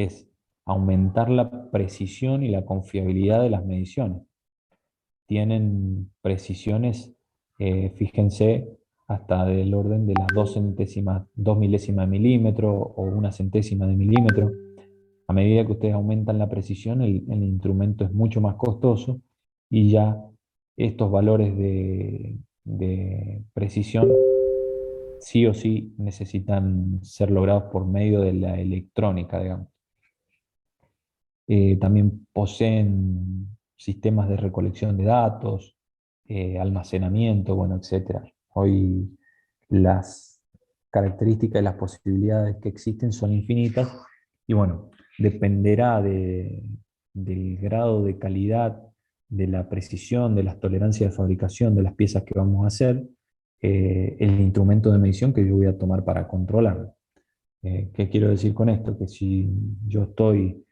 es aumentar la precisión y la confiabilidad de las mediciones. Tienen precisiones, fíjense, hasta del orden de las 2 centésimas, 2 milésimas de milímetro o 1 centésima de milímetro. A medida que ustedes aumentan la precisión, el instrumento es mucho más costoso y ya estos valores de precisión sí o sí necesitan ser logrados por medio de la electrónica, digamos. También poseen sistemas de recolección de datos, almacenamiento, bueno, etcétera. Hoy las características y las posibilidades que existen son infinitas y bueno, dependerá del grado de calidad, de la precisión, de las tolerancias de fabricación de las piezas que vamos a hacer, el instrumento de medición que yo voy a tomar para controlarlo. ¿Qué quiero decir con esto? Que si yo estoy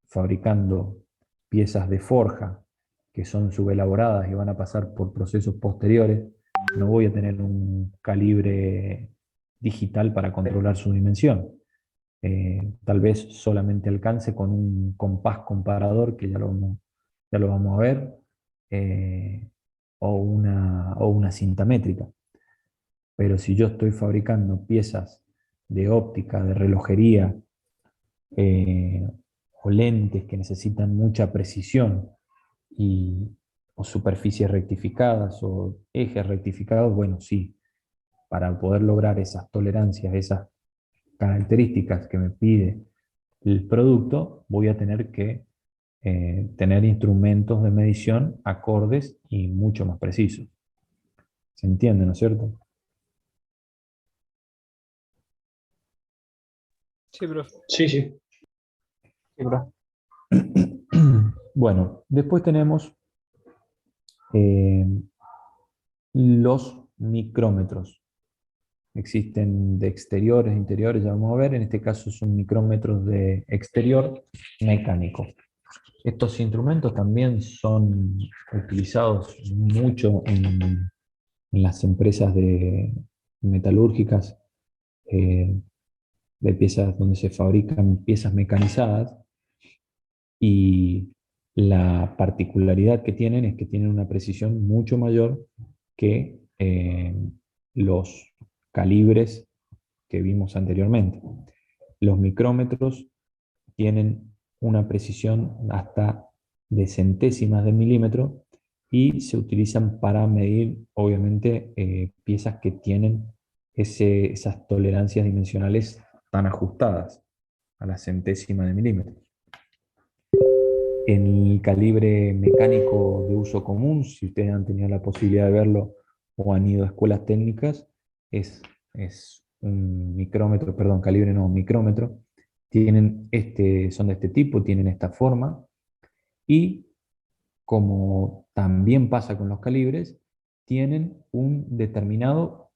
fabricando piezas de forja que son subelaboradas y van a pasar por procesos posteriores, no voy a tener un calibre digital para controlar su dimensión. Tal vez solamente alcance con un compás comparador, que ya lo vamos a ver, o una cinta métrica. Pero si yo estoy fabricando piezas de óptica, de relojería, eh, o lentes que necesitan mucha precisión y, o superficies rectificadas o ejes rectificados, bueno, sí, para poder lograr esas tolerancias, esas características que me pide el producto, voy a tener que tener instrumentos de medición acordes y mucho más precisos. ¿Se entiende, no es cierto? Sí, profe. Sí, sí. Sí, profe. Bueno, después tenemos eh, los micrómetros. Existen de exteriores, interiores, ya vamos a ver. En este caso son micrómetros de exterior mecánico. Estos instrumentos también son utilizados mucho en las empresas metalúrgicas, eh, de piezas donde se fabrican piezas mecanizadas, y la particularidad que tienen es que tienen una precisión mucho mayor que los calibres que vimos anteriormente. Los micrómetros tienen una precisión hasta de centésimas de milímetro y se utilizan para medir, obviamente, piezas que tienen esas tolerancias dimensionales tan ajustadas a la centésima de milímetro. En el calibre mecánico de uso común, si ustedes han tenido la posibilidad de verlo o han ido a escuelas técnicas, es un micrómetro, perdón, calibre no, micrómetro. Son de este tipo, tienen esta forma, y como también pasa con los calibres, tienen un determinado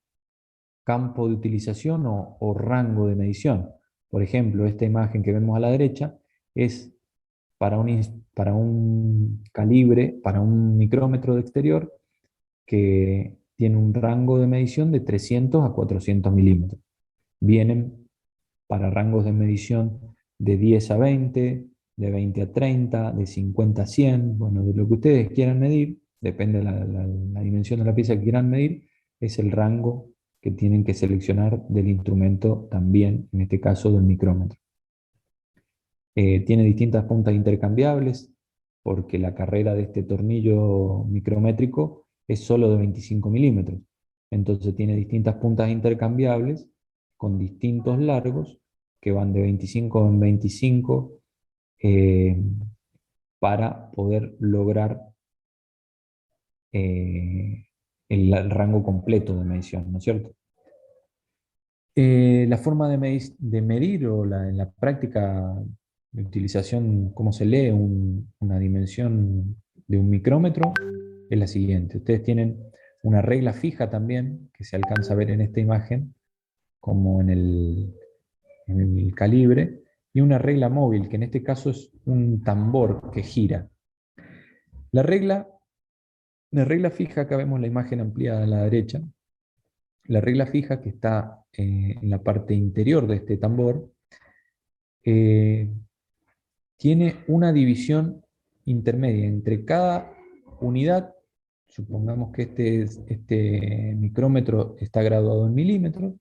campo de utilización o rango de medición. Por ejemplo, esta imagen que vemos a la derecha es para un calibre, para un micrómetro de exterior que tiene un rango de medición de 300 a 400 milímetros. Vienen para rangos de medición de 10 a 20, de 20 a 30, de 50 a 100, bueno, de lo que ustedes quieran medir, depende de la dimensión de la pieza que quieran medir, es el rango que tienen que seleccionar del instrumento también, en este caso del micrómetro. Tiene distintas puntas intercambiables, porque la carrera de este tornillo micrométrico es solo de 25 milímetros. Entonces tiene distintas puntas intercambiables con distintos largos que van de 25 en 25, eh, para poder lograr el rango completo de medición, ¿no es cierto? La forma de medir o en la práctica de utilización, cómo se lee una dimensión de un micrómetro, es la siguiente. Ustedes tienen una regla fija también, que se alcanza a ver en esta imagen, como en el calibre, y una regla móvil, que en este caso es un tambor que gira. La regla, la regla fija, acá vemos la imagen ampliada a la derecha. La regla fija que está en la parte interior de este tambor, tiene una división intermedia entre cada unidad. Supongamos que este micrómetro está graduado en milímetros,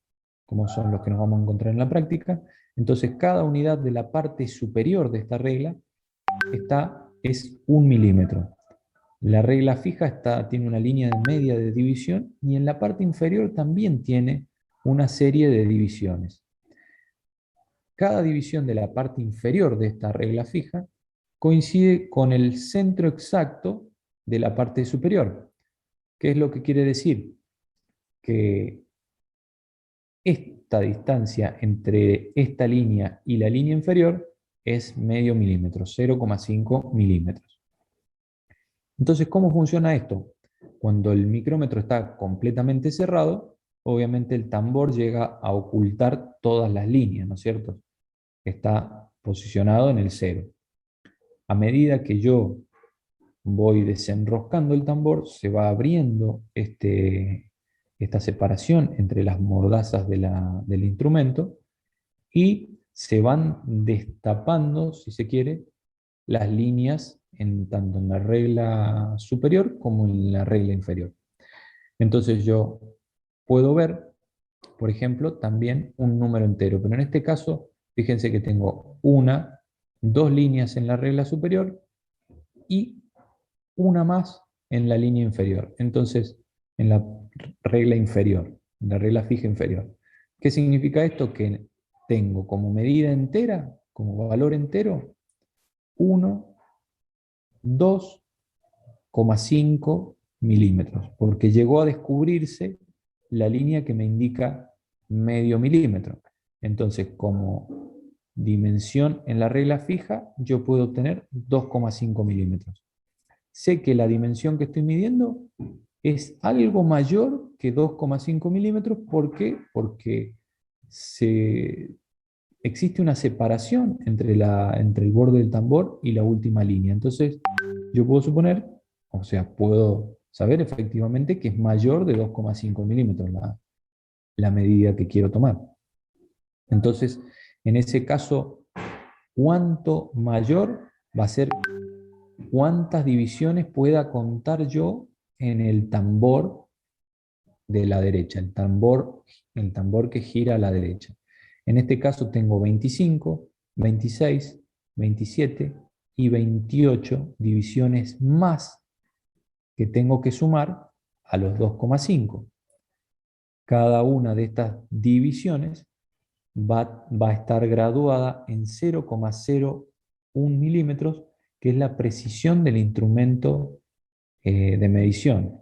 como son los que nos vamos a encontrar en la práctica. Entonces, cada unidad de la parte superior de esta regla es 1 milímetro. La regla fija tiene una línea media de división y en la parte inferior también tiene una serie de divisiones. Cada división de la parte inferior de esta regla fija coincide con el centro exacto de la parte superior. ¿Qué es lo que quiere decir? Que esta distancia entre esta línea y la línea inferior es medio milímetro, 0,5 milímetros. Entonces, ¿cómo funciona esto? Cuando el micrómetro está completamente cerrado, obviamente el tambor llega a ocultar todas las líneas, ¿no es cierto? Está posicionado en el cero. A medida que yo voy desenroscando el tambor, se va abriendo esta separación entre las mordazas del instrumento y se van destapando, si se quiere, las líneas tanto en la regla superior como en la regla inferior. Entonces yo puedo ver, por ejemplo, también un número entero, pero en este caso, fíjense que tengo dos líneas en la regla superior y una más en la línea inferior. Entonces, en la regla inferior, en la regla fija inferior. ¿Qué significa esto? Que tengo como medida entera, como valor entero, 1, 2,5 milímetros, porque llegó a descubrirse la línea que me indica medio milímetro. Entonces, como dimensión en la regla fija, yo puedo obtener 2,5 milímetros. Sé que la dimensión que estoy midiendo es algo mayor que 2,5 milímetros. ¿Por qué? Porque existe una separación entre el borde del tambor y la última línea. Entonces, yo puedo suponer, o sea, puedo saber efectivamente que es mayor de 2,5 milímetros la medida que quiero tomar. Entonces, en ese caso, cuánto mayor va a ser cuántas divisiones pueda contar yo en el tambor de la derecha, el tambor que gira a la derecha. En este caso tengo 25, 26, 27 y 28 divisiones más que tengo que sumar a los 2,5. Cada una de estas divisiones va a estar graduada en 0,01 milímetros, que es la precisión del instrumento de medición.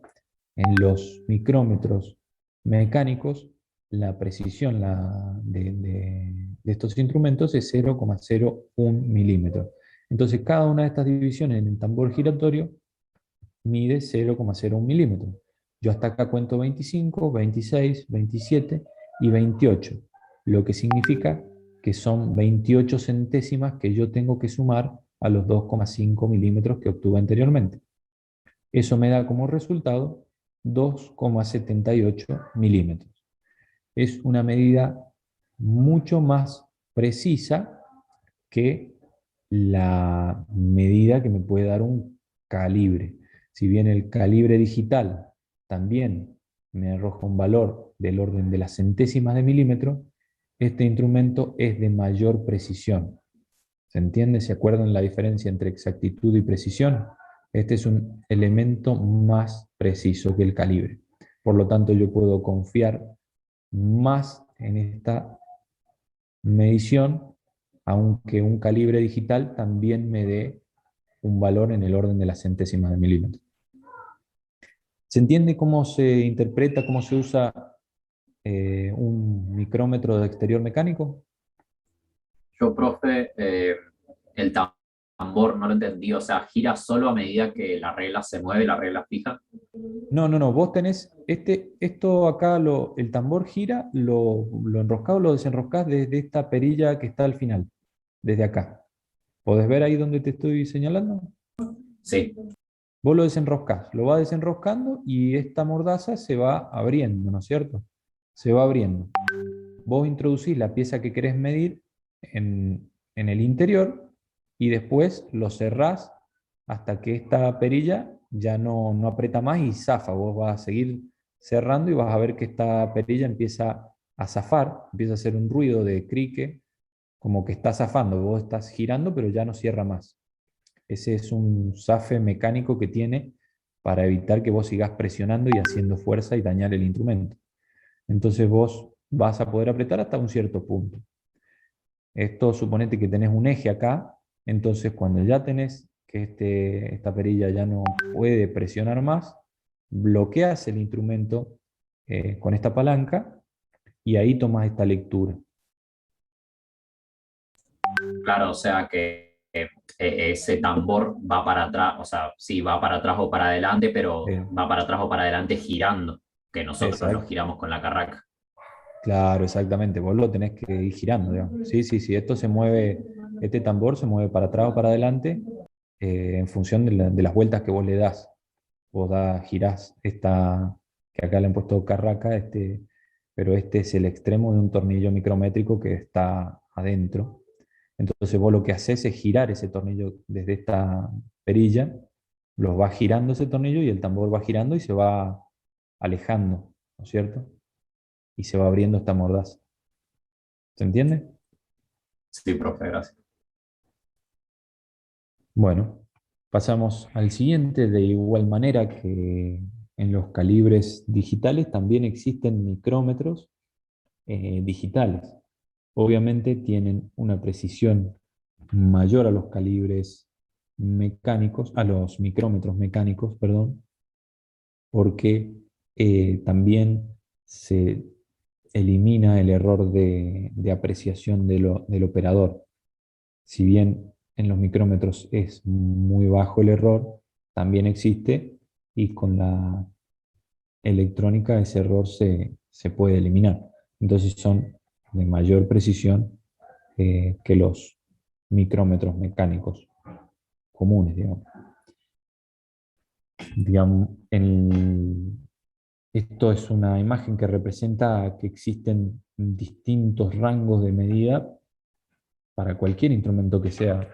En los micrómetros mecánicos, la precisión de estos instrumentos es 0,01 milímetros. Entonces, cada una de estas divisiones en el tambor giratorio mide 0,01 milímetros. Yo hasta acá cuento 25, 26, 27 y 28, lo que significa que son 28 centésimas que yo tengo que sumar a los 2,5 milímetros que obtuve anteriormente. Eso me da como resultado 2,78 milímetros. Es una medida mucho más precisa que la medida que me puede dar un calibre. Si bien el calibre digital también me arroja un valor del orden de las centésimas de milímetro, este instrumento es de mayor precisión. ¿Se entiende? ¿Se acuerdan la diferencia entre exactitud y precisión? Este es un elemento más preciso que el calibre. Por lo tanto, yo puedo confiar más en esta medición, aunque un calibre digital también me dé un valor en el orden de las centésimas de milímetro. ¿Se entiende cómo se interpreta, cómo se usa un micrómetro de exterior mecánico? Yo, profe, el tambor no lo entendí, o sea, gira solo a medida que la regla se mueve, la regla fija. No, vos tenés, esto acá, el tambor gira, lo enroscás o lo desenroscás desde esta perilla que está al final, desde acá. ¿Podés ver ahí donde te estoy señalando? Sí. Vos lo desenroscás, lo vas desenroscando y esta mordaza se va abriendo, ¿no es cierto? Se va abriendo. Vos introducís la pieza que querés medir en el interior y después lo cerrás hasta que esta perilla ya no aprieta más y zafa. Vos vas a seguir cerrando y vas a ver que esta perilla empieza a zafar, empieza a hacer un ruido de crique, como que está zafando. Vos estás girando, pero ya no cierra más. Ese es un zafe mecánico que tiene para evitar que vos sigas presionando y haciendo fuerza y dañar el instrumento. Entonces vos vas a poder apretar hasta un cierto punto. Esto suponete que tenés un eje acá, entonces cuando ya tenés que esta perilla ya no puede presionar más, bloqueas el instrumento con esta palanca y ahí tomas esta lectura. Claro, o sea que ese tambor va para atrás, o sea, sí, va para atrás o para adelante, pero Eh, va para atrás o para adelante girando, que nosotros lo exacto. giramos con la carraca. Claro, exactamente. Vos lo tenés que ir girando, digamos. Sí, sí, sí. Esto se mueve, este tambor se mueve para atrás o para adelante en función de las vueltas que vos le das. Vos girás esta, que acá le han puesto carraca, pero este es el extremo de un tornillo micrométrico que está adentro. Entonces vos lo que haces es girar ese tornillo desde esta perilla, los va girando ese tornillo y el tambor va girando y se va alejando, ¿no es cierto? Y se va abriendo esta mordaza. ¿Se entiende? Sí, profe, gracias. Bueno, pasamos al siguiente. De igual manera que en los calibres digitales también existen micrómetros digitales. Obviamente tienen una precisión mayor a los calibres mecánicos, a los micrómetros mecánicos, perdón, porque también se elimina el error de apreciación del operador. Si bien en los micrómetros es muy bajo el error, también existe y con la electrónica ese error se puede eliminar. Entonces son de mayor precisión que los micrómetros mecánicos comunes, digamos. Esto es una imagen que representa que existen distintos rangos de medida para cualquier instrumento que sea,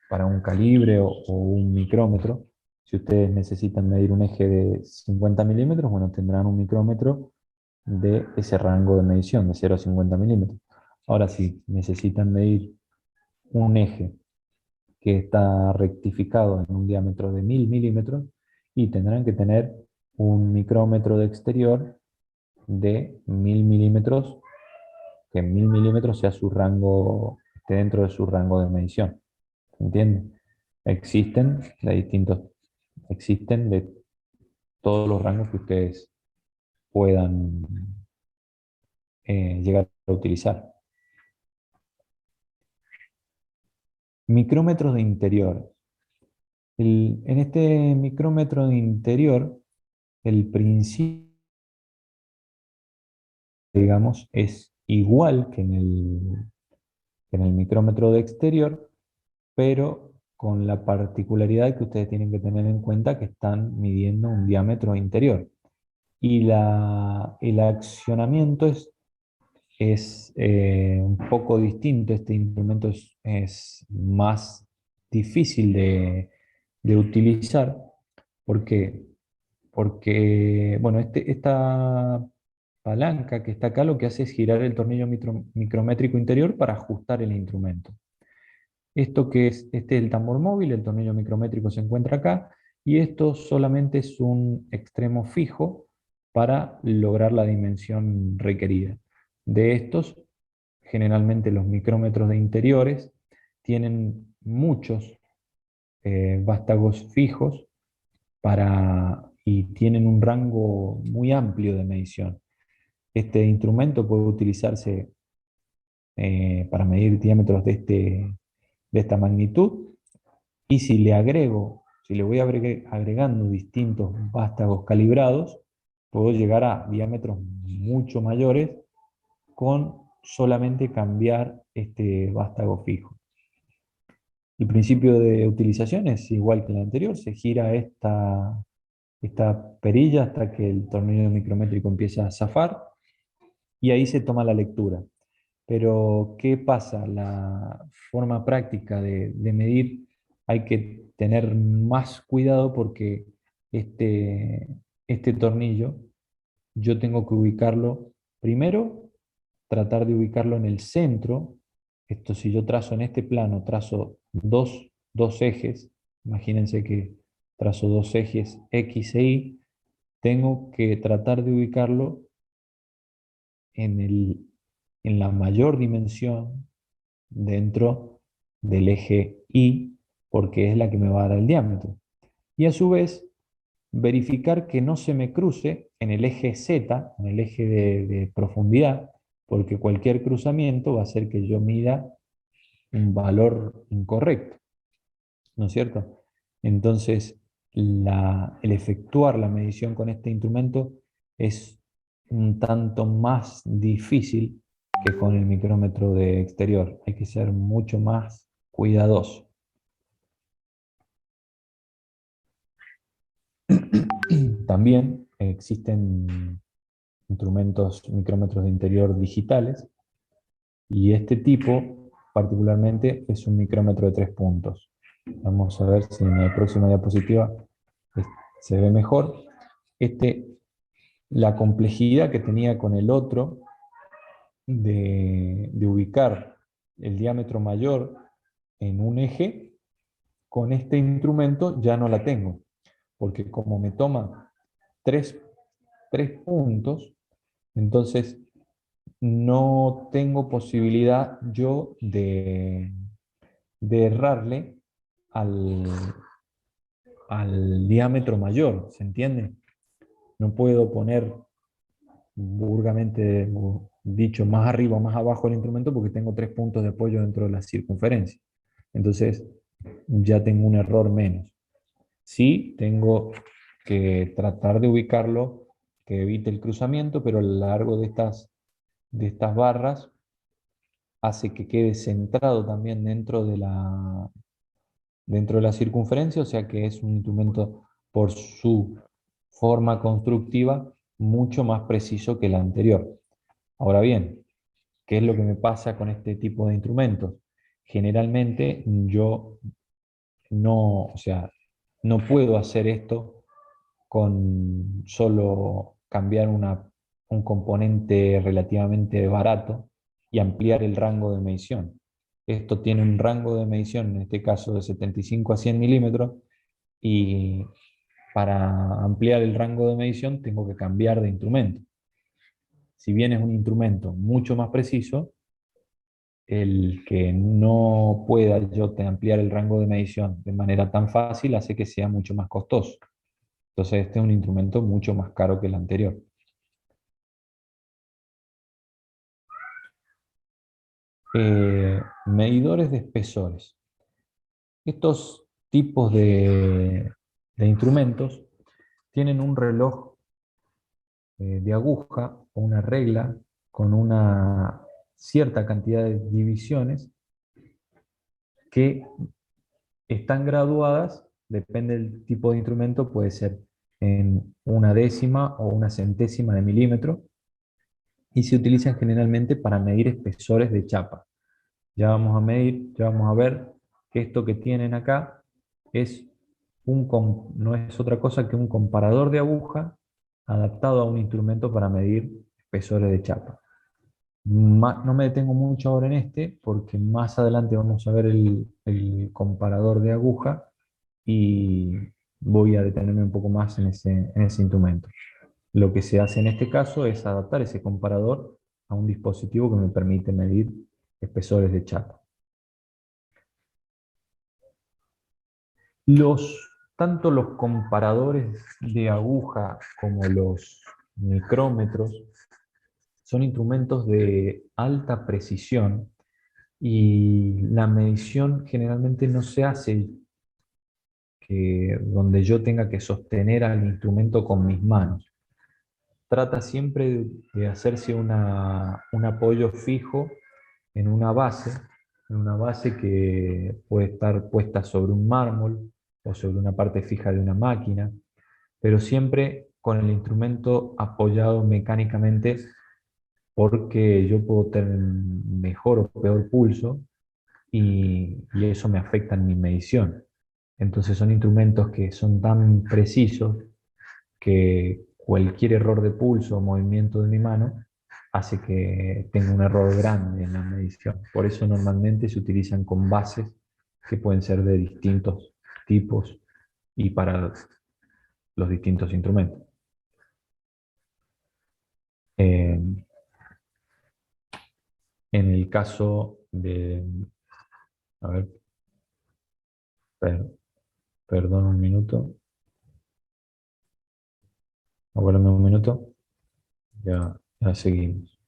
para un calibre o un micrómetro. Si ustedes necesitan medir un eje de 50 milímetros, bueno, tendrán un micrómetro de ese rango de medición, de 0 a 50 milímetros. Ahora, si necesitan medir un eje que está rectificado en un diámetro de 1000 milímetros, y tendrán que tener un micrómetro de exterior de 1000 milímetros, que en 1000 milímetros sea su rango, esté dentro de su rango de medición. ¿Se entiende? Existen de distintos, existen de todos los rangos que ustedes puedan llegar a utilizar. Micrómetros de interior. En este micrómetro de interior, el principio, digamos, es igual que en el micrómetro de exterior, pero con la particularidad que ustedes tienen que tener en cuenta que están midiendo un diámetro interior. Y el accionamiento es un poco distinto. Este instrumento es más difícil de utilizar. ¿Por qué? Porque, bueno, esta palanca que está acá lo que hace es girar el tornillo micrométrico interior para ajustar el instrumento. Esto que es, este es el tambor móvil, el tornillo micrométrico se encuentra acá, y esto solamente es un extremo fijo para lograr la dimensión requerida. De estos, generalmente los micrómetros de interiores tienen muchos vástagos fijos y tienen un rango muy amplio de medición. Este instrumento puede utilizarse para medir diámetros de esta magnitud, y si le agrego, si le voy agregando distintos vástagos calibrados, puedo llegar a diámetros mucho mayores con solamente cambiar este vástago fijo. El principio de utilización es igual que el anterior, se gira esta perilla hasta que el tornillo micrométrico empieza a zafar y ahí se toma la lectura. Pero, ¿qué pasa? La forma práctica de medir hay que tener más cuidado porque este, este tornillo yo tengo que ubicarlo primero, tratar de ubicarlo en el centro. Esto, si yo trazo en este plano, trazo dos ejes, imagínense que trazo dos ejes X e Y, tengo que tratar de ubicarlo en en la mayor dimensión dentro del eje Y, porque es la que me va a dar el diámetro. Y a su vez, verificar que no se me cruce en el eje Z, en el eje de profundidad, porque cualquier cruzamiento va a hacer que yo mida un valor incorrecto, ¿no es cierto? Entonces, el efectuar la medición con este instrumento es un tanto más difícil que con el micrómetro de exterior. Hay que ser mucho más cuidadoso. También existen instrumentos, micrómetros de interior digitales, y este tipo particularmente es un micrómetro de 3 puntos. Vamos a ver si en la próxima diapositiva se ve mejor. Este, la complejidad que tenía con el otro de ubicar el diámetro mayor en un eje, con este instrumento ya no la tengo, porque como me toma tres, 3 puntos, entonces no tengo posibilidad yo de errarle al, al diámetro mayor, ¿se entiende? No puedo poner burgamente dicho más arriba o más abajo el instrumento porque tengo 3 puntos de apoyo dentro de la circunferencia. Entonces ya tengo un error menos. Sí, tengo que tratar de ubicarlo, que evite el cruzamiento, pero a lo largo de estas barras hace que quede centrado también dentro de la circunferencia, o sea que es un instrumento por su forma constructiva mucho más preciso que el anterior. Ahora bien, ¿qué es lo que me pasa con este tipo de instrumentos? Generalmente yo no, o sea, no puedo hacer esto con solo cambiar un componente relativamente barato y ampliar el rango de medición. Esto tiene un rango de medición, en este caso de 75 a 100 milímetros, y para ampliar el rango de medición tengo que cambiar de instrumento. Si bien es un instrumento mucho más preciso, el que no pueda yo ampliar el rango de medición de manera tan fácil hace que sea mucho más costoso. Entonces este es un instrumento mucho más caro que el anterior. Medidores de espesores. Estos tipos de instrumentos tienen un reloj de aguja o una regla con una cierta cantidad de divisiones que están graduadas, depende del tipo de instrumento, puede ser en una décima o una centésima de milímetro, y se utilizan generalmente para medir espesores de chapa. Ya vamos a medir, ya vamos a ver que esto que tienen acá es no es otra cosa que un comparador de aguja adaptado a un instrumento para medir espesores de chapa. No me detengo mucho ahora en este, porque más adelante vamos a ver el comparador de aguja y voy a detenerme un poco más en ese instrumento. Lo que se hace en este caso es adaptar ese comparador a un dispositivo que me permite medir espesores de chapa. Tanto los comparadores de aguja como los micrómetros son instrumentos de alta precisión y la medición generalmente no se hace donde yo tenga que sostener al instrumento con mis manos. Trata siempre de hacerse un apoyo fijo en una base que puede estar puesta sobre un mármol o sobre una parte fija de una máquina, pero siempre con el instrumento apoyado mecánicamente porque yo puedo tener mejor o peor pulso y eso me afecta en mi medición. Entonces son instrumentos que son tan precisos que cualquier error de pulso o movimiento de mi mano hace que tenga un error grande en la medición. Por eso normalmente se utilizan con bases que pueden ser de distintos tipos y para los distintos instrumentos. Eh, en el caso de, a ver, per- perdón un minuto, aguárdame un minuto, ya seguimos.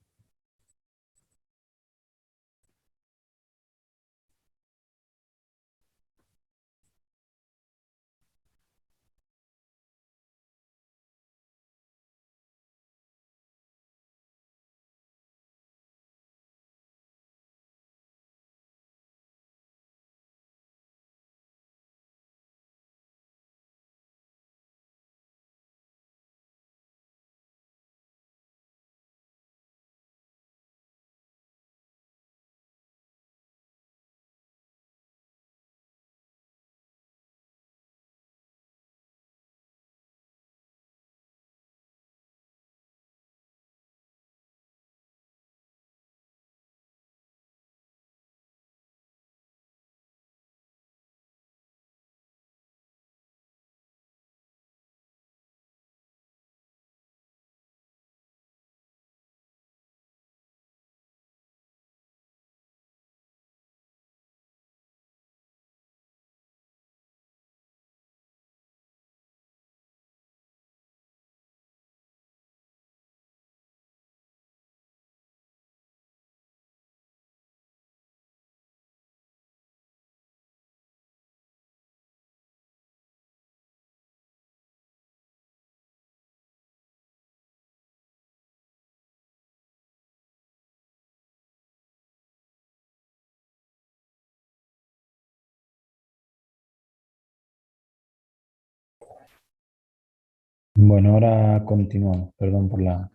Bueno, ahora continuamos, perdón por la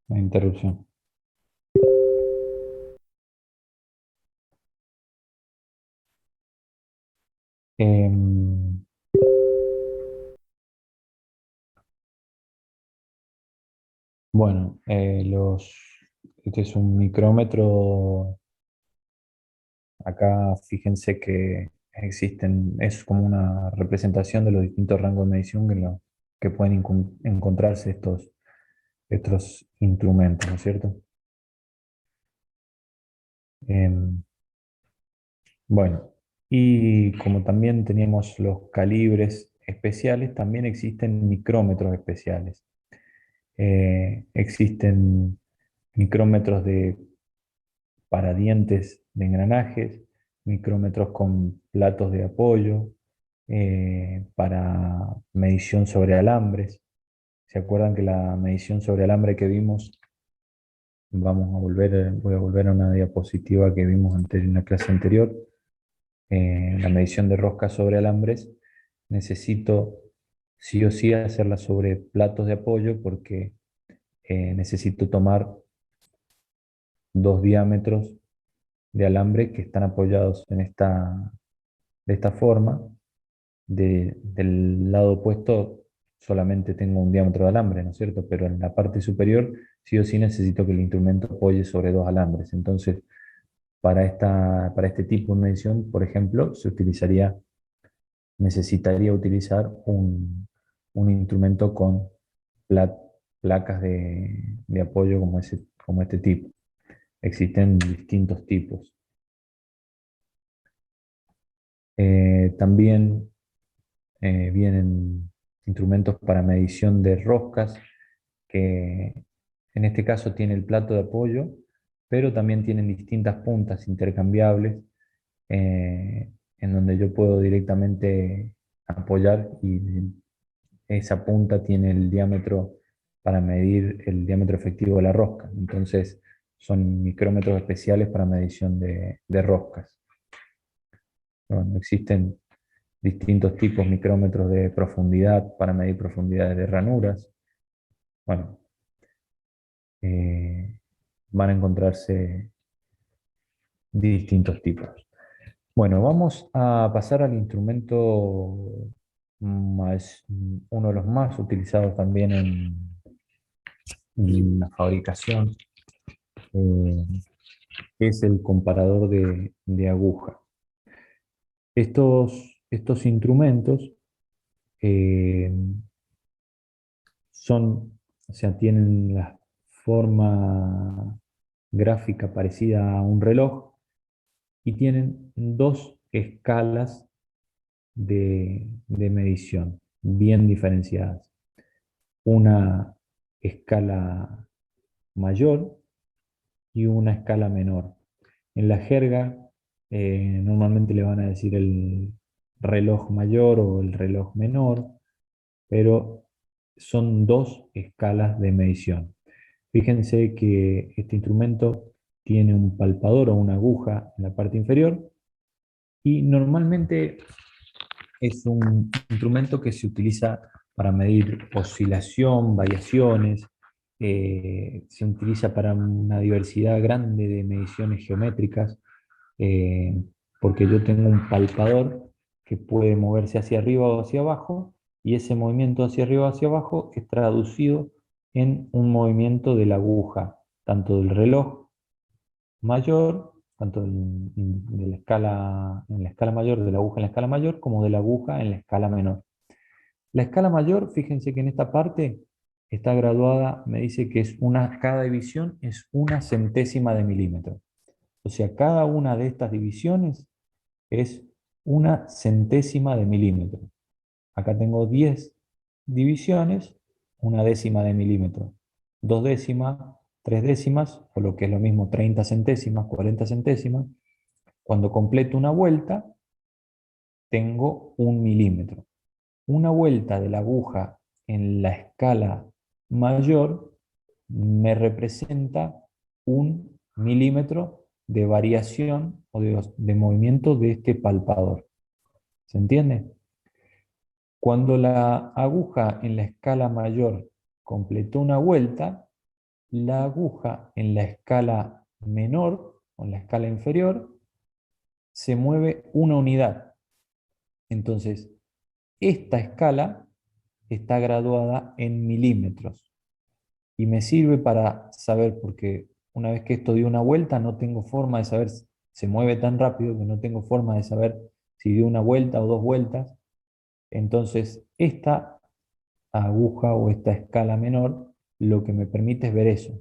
interrupción. Em, bueno, este es un micrómetro. Acá fíjense que existen, es como una representación de los distintos rangos de medición que pueden encontrarse estos instrumentos, ¿no es cierto? Em, bueno, y como también teníamos los calibres especiales, también existen micrómetros especiales. Existen micrómetros para dientes de engranajes, micrómetros con platos de apoyo, para medición sobre alambres. ¿Se acuerdan que la medición sobre alambre que vimos, voy a volver a una diapositiva que vimos en la clase anterior, la medición de roscas sobre alambres, necesito sí o sí hacerla sobre platos de apoyo porque necesito tomar dos diámetros de alambre que están apoyados de esta forma. Del lado opuesto solamente tengo un diámetro de alambre, ¿no es cierto? Pero en la parte superior sí o sí necesito que el instrumento apoye sobre dos alambres. Entonces, para este tipo de medición, por ejemplo, necesitaría utilizar un instrumento con pla- placas de apoyo como este tipo. Existen distintos tipos. También vienen instrumentos para medición de roscas, que en este caso tiene el plato de apoyo, pero también tienen distintas puntas intercambiables, en donde yo puedo directamente apoyar y esa punta tiene el diámetro para medir el diámetro efectivo de la rosca. Entonces son micrómetros especiales para medición de roscas. Bueno, existen distintos tipos, micrómetros de profundidad para medir profundidades de ranuras. Bueno, eh, van a encontrarse distintos tipos. Bueno, vamos a pasar al instrumento uno de los más utilizados también en la fabricación, eh, que es el comparador de aguja. Estos instrumentos eh, o sea, tienen la forma gráfica parecida a un reloj y tienen dos escalas de medición bien diferenciadas. Una escala mayor y una escala menor. En la jerga normalmente le van a decir el reloj mayor o el reloj menor, pero son dos escalas de medición. Fíjense que este instrumento tiene un palpador o una aguja en la parte inferior y normalmente es un instrumento que se utiliza para medir oscilación, variaciones, se utiliza para una diversidad grande de mediciones geométricas, eh, porque yo tengo un palpador que puede moverse hacia arriba o hacia abajo, y ese movimiento hacia arriba o hacia abajo es traducido en un movimiento de la aguja, tanto del reloj mayor, tanto en la escala mayor, de la aguja en la escala mayor, como de la aguja en la escala menor. La escala mayor, fíjense que en esta parte está graduada, me dice que cada división es una centésima de milímetro. O sea, cada una de estas divisiones es una centésima de milímetro. Acá tengo 10 divisiones, una décima de milímetro, dos décimas, tres décimas, o lo que es lo mismo, 30 centésimas, 40 centésimas. Cuando completo una vuelta, tengo un milímetro. Una vuelta de la aguja en la escala mayor me representa un milímetro de variación o de movimiento de este palpador. ¿Se entiende? Cuando la aguja en la escala mayor completó una vuelta, la aguja en la escala menor o en la escala inferior se mueve una unidad. Entonces, esta escala está graduada en milímetros y me sirve para saber, porque una vez que esto dio una vuelta, no tengo forma de saber, se mueve tan rápido que no tengo forma de saber si dio una vuelta o dos vueltas. Entonces, esta aguja o esta escala menor lo que me permite es ver eso.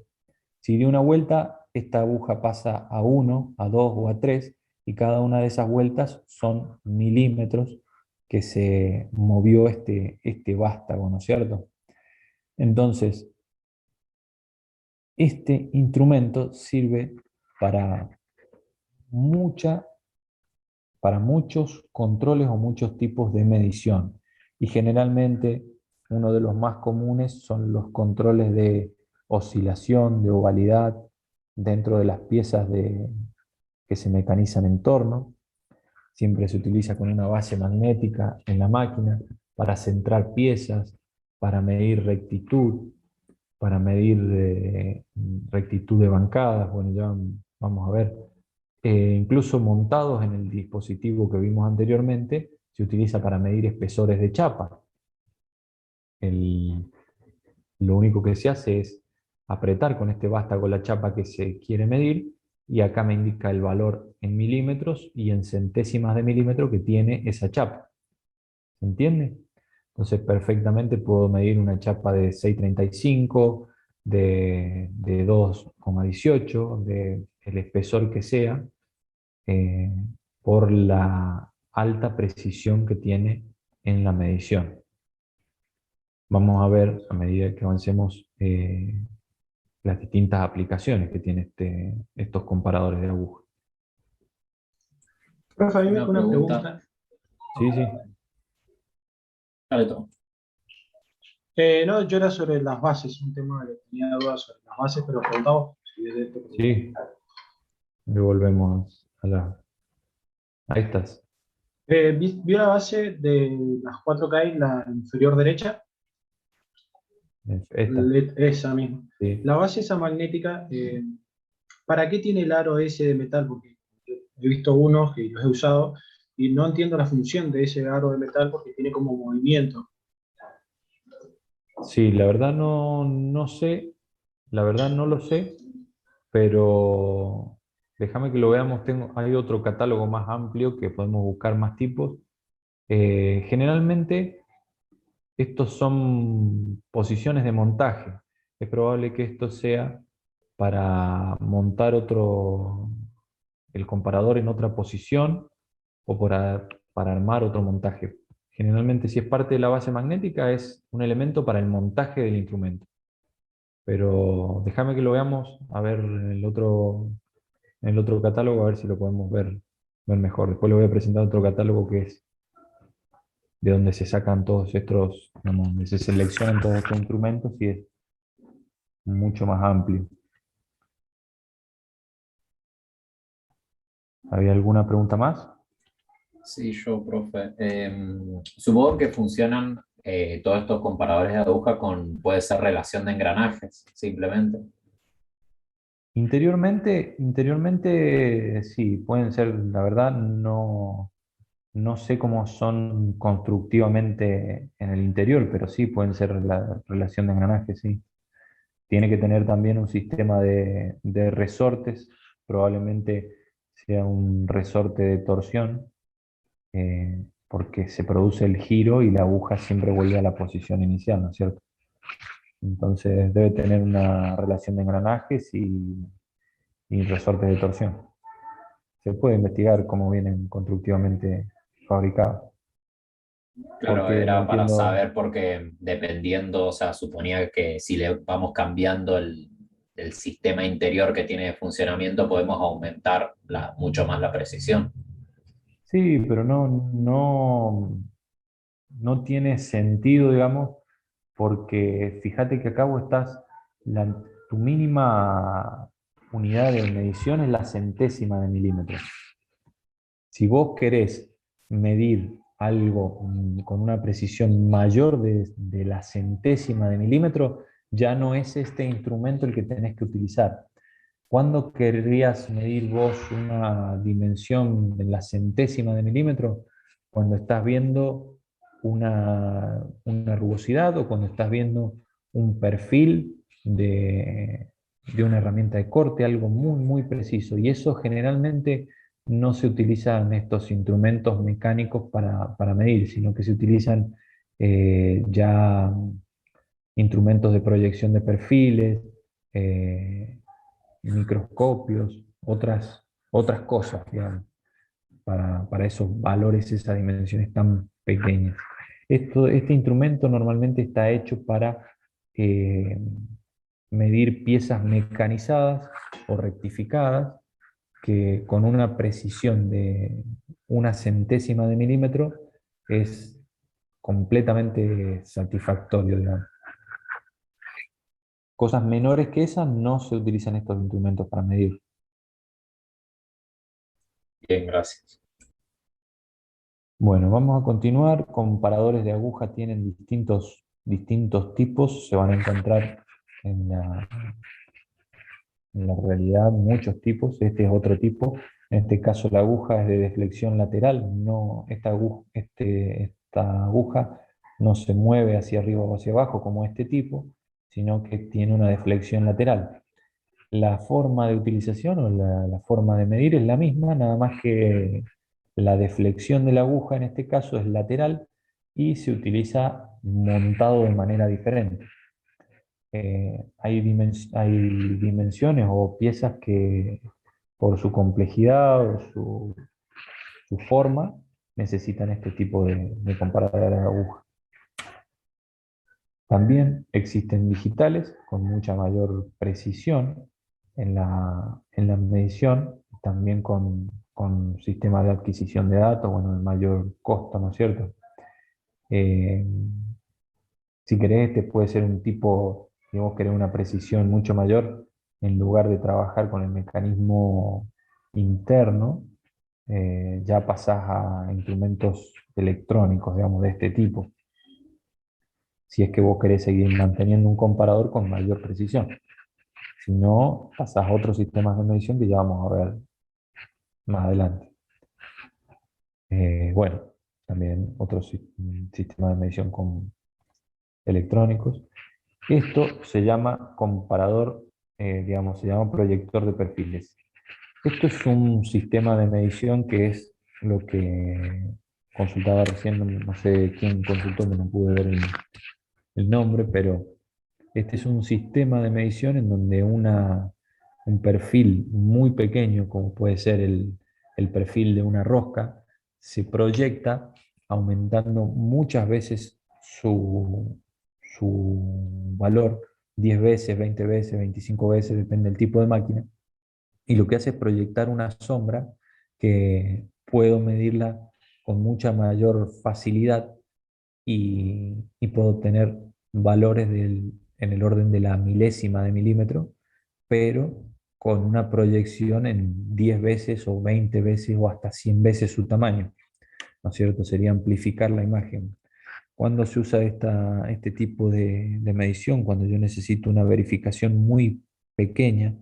Si dio una vuelta, esta aguja pasa a 1, a 2 o a 3, y cada una de esas vueltas son milímetros que se movió este vástago, ¿no es cierto? Entonces, este instrumento sirve para, mucha, para muchos controles o muchos tipos de medición. Y generalmente uno de los más comunes son los controles de oscilación, de ovalidad, dentro de las piezas que se mecanizan en torno. Siempre se utiliza con una base magnética en la máquina para centrar piezas, para medir rectitud, para medir rectitud de bancadas. Bueno, ya vamos a ver. Incluso montados en el dispositivo que vimos anteriormente, se utiliza para medir espesores de chapa. Lo único que se hace es apretar con este vástago la chapa que se quiere medir, y acá me indica el valor en milímetros y en centésimas de milímetro que tiene esa chapa. ¿Se entiende? Entonces perfectamente puedo medir una chapa de 6,35, de 2,18, de el espesor que sea, eh, por la alta precisión que tiene en la medición. Vamos a ver, a medida que avancemos, las distintas aplicaciones que tiene estos comparadores de aguja. Profe, a mí Una una pregunta. pregunta. Sí, sí. Dale, todo. No, yo era sobre las bases, un tema que tenía dudas sobre las bases, pero preguntaba si es de esto. Sí, devolvemos a la... Ahí estás. ¿Vio la base de las 4 que hay en la inferior derecha? Esta. Esa misma. Sí. La base esa magnética, ¿para qué tiene el aro ese de metal? Porque he visto unos que los he usado y no entiendo la función de ese aro de metal porque tiene como movimiento. Sí, la verdad no sé, la verdad no lo sé, pero déjame que lo veamos. Hay otro catálogo más amplio que podemos buscar más tipos. Generalmente estos son posiciones de montaje. Es probable que esto sea para montar el comparador en otra posición o para armar otro montaje. Generalmente, si es parte de la base magnética, es un elemento para el montaje del instrumento. Pero déjame que lo veamos, a ver en el otro catálogo, a ver si lo podemos ver mejor. Después le voy a presentar otro catálogo que es de donde se sacan todos estos, digamos, donde se seleccionan todos estos instrumentos y es mucho más amplio. ¿Había alguna pregunta más? Sí, yo, profe. Supongo que funcionan todos estos comparadores de aguja con, puede ser relación de engranajes, simplemente. Interiormente sí, pueden ser, la verdad no sé cómo son constructivamente en el interior, pero sí pueden ser la relación de engranajes, sí. Tiene que tener también un sistema de resortes, probablemente sea un resorte de torsión, porque se produce el giro y la aguja siempre vuelve a la posición inicial, ¿no es cierto? Entonces debe tener una relación de engranajes y resortes de torsión. Se puede investigar cómo vienen constructivamente fabricados, Claro, porque no era para entiendo. saber porque dependiendo, o sea, suponía que si le vamos cambiando el sistema interior que tiene de funcionamiento, podemos aumentar mucho más la precisión. Sí, pero no tiene sentido, digamos, porque fíjate que acá vos tu mínima unidad de medición es la centésima de milímetro. Si vos querés medir algo con una precisión mayor de la centésima de milímetro, ya no es este instrumento el que tenés que utilizar. ¿Cuándo querrías medir vos una dimensión de la centésima de milímetro? Cuando estás viendo una rugosidad o cuando estás viendo un perfil de una herramienta de corte, algo muy preciso. Y eso generalmente no se utilizan estos instrumentos mecánicos para medir, sino que se utilizan ya instrumentos de proyección de perfiles, eh, microscopios, otras cosas, digamos, para esos valores, esas dimensiones tan pequeñas. Este instrumento normalmente está hecho para eh, medir piezas mecanizadas o rectificadas que con una precisión de una centésima de milímetro es completamente satisfactorio, digamos. Cosas menores que esas no se utilizan estos instrumentos para medir. Bien, gracias. Bueno, vamos a continuar. Comparadores de aguja tienen distintos tipos. Se van a encontrar en en la realidad muchos tipos. Este es otro tipo. En este caso la aguja es de deflexión lateral. No, esta aguja no se mueve hacia arriba o hacia abajo como este tipo, sino que tiene una deflexión lateral. La forma de utilización o la forma de medir es la misma, nada más que la deflexión de la aguja en este caso es lateral y se utiliza montado de manera diferente. Hay dimensiones o piezas que por su complejidad o su forma necesitan este tipo de comparador de aguja. También existen digitales con mucha mayor precisión en la medición, también con sistemas de adquisición de datos, bueno, de mayor costo, ¿no es cierto? Eh, si querés, este puede ser un tipo, si vos querés una precisión mucho mayor, en lugar de trabajar con el mecanismo interno, ya pasás a instrumentos electrónicos, digamos, de este tipo, si es que vos querés seguir manteniendo un comparador con mayor precisión. Si no, pasás a otros sistemas de medición que ya vamos a ver más adelante. Bueno, también otros sistemas de medición con electrónicos. Esto se llama comparador, digamos, se llama proyector de perfiles. Esto es un sistema de medición que es lo que consultaba recién, no sé quién consultó, que no pude ver el nombre, pero este es un sistema de medición en donde un perfil muy pequeño, como puede ser el perfil de una rosca, se proyecta aumentando muchas veces su valor, 10 veces, 20 veces, 25 veces, depende del tipo de máquina, y lo que hace es proyectar una sombra que puedo medirla con mucha mayor facilidad y puedo obtener valores en el orden de la milésima de milímetro, pero con una proyección en 10 veces o 20 veces o hasta 100 veces su tamaño, ¿no es cierto? Sería amplificar la imagen. ¿Cuándo se usa este tipo de medición? Cuando yo necesito una verificación muy pequeña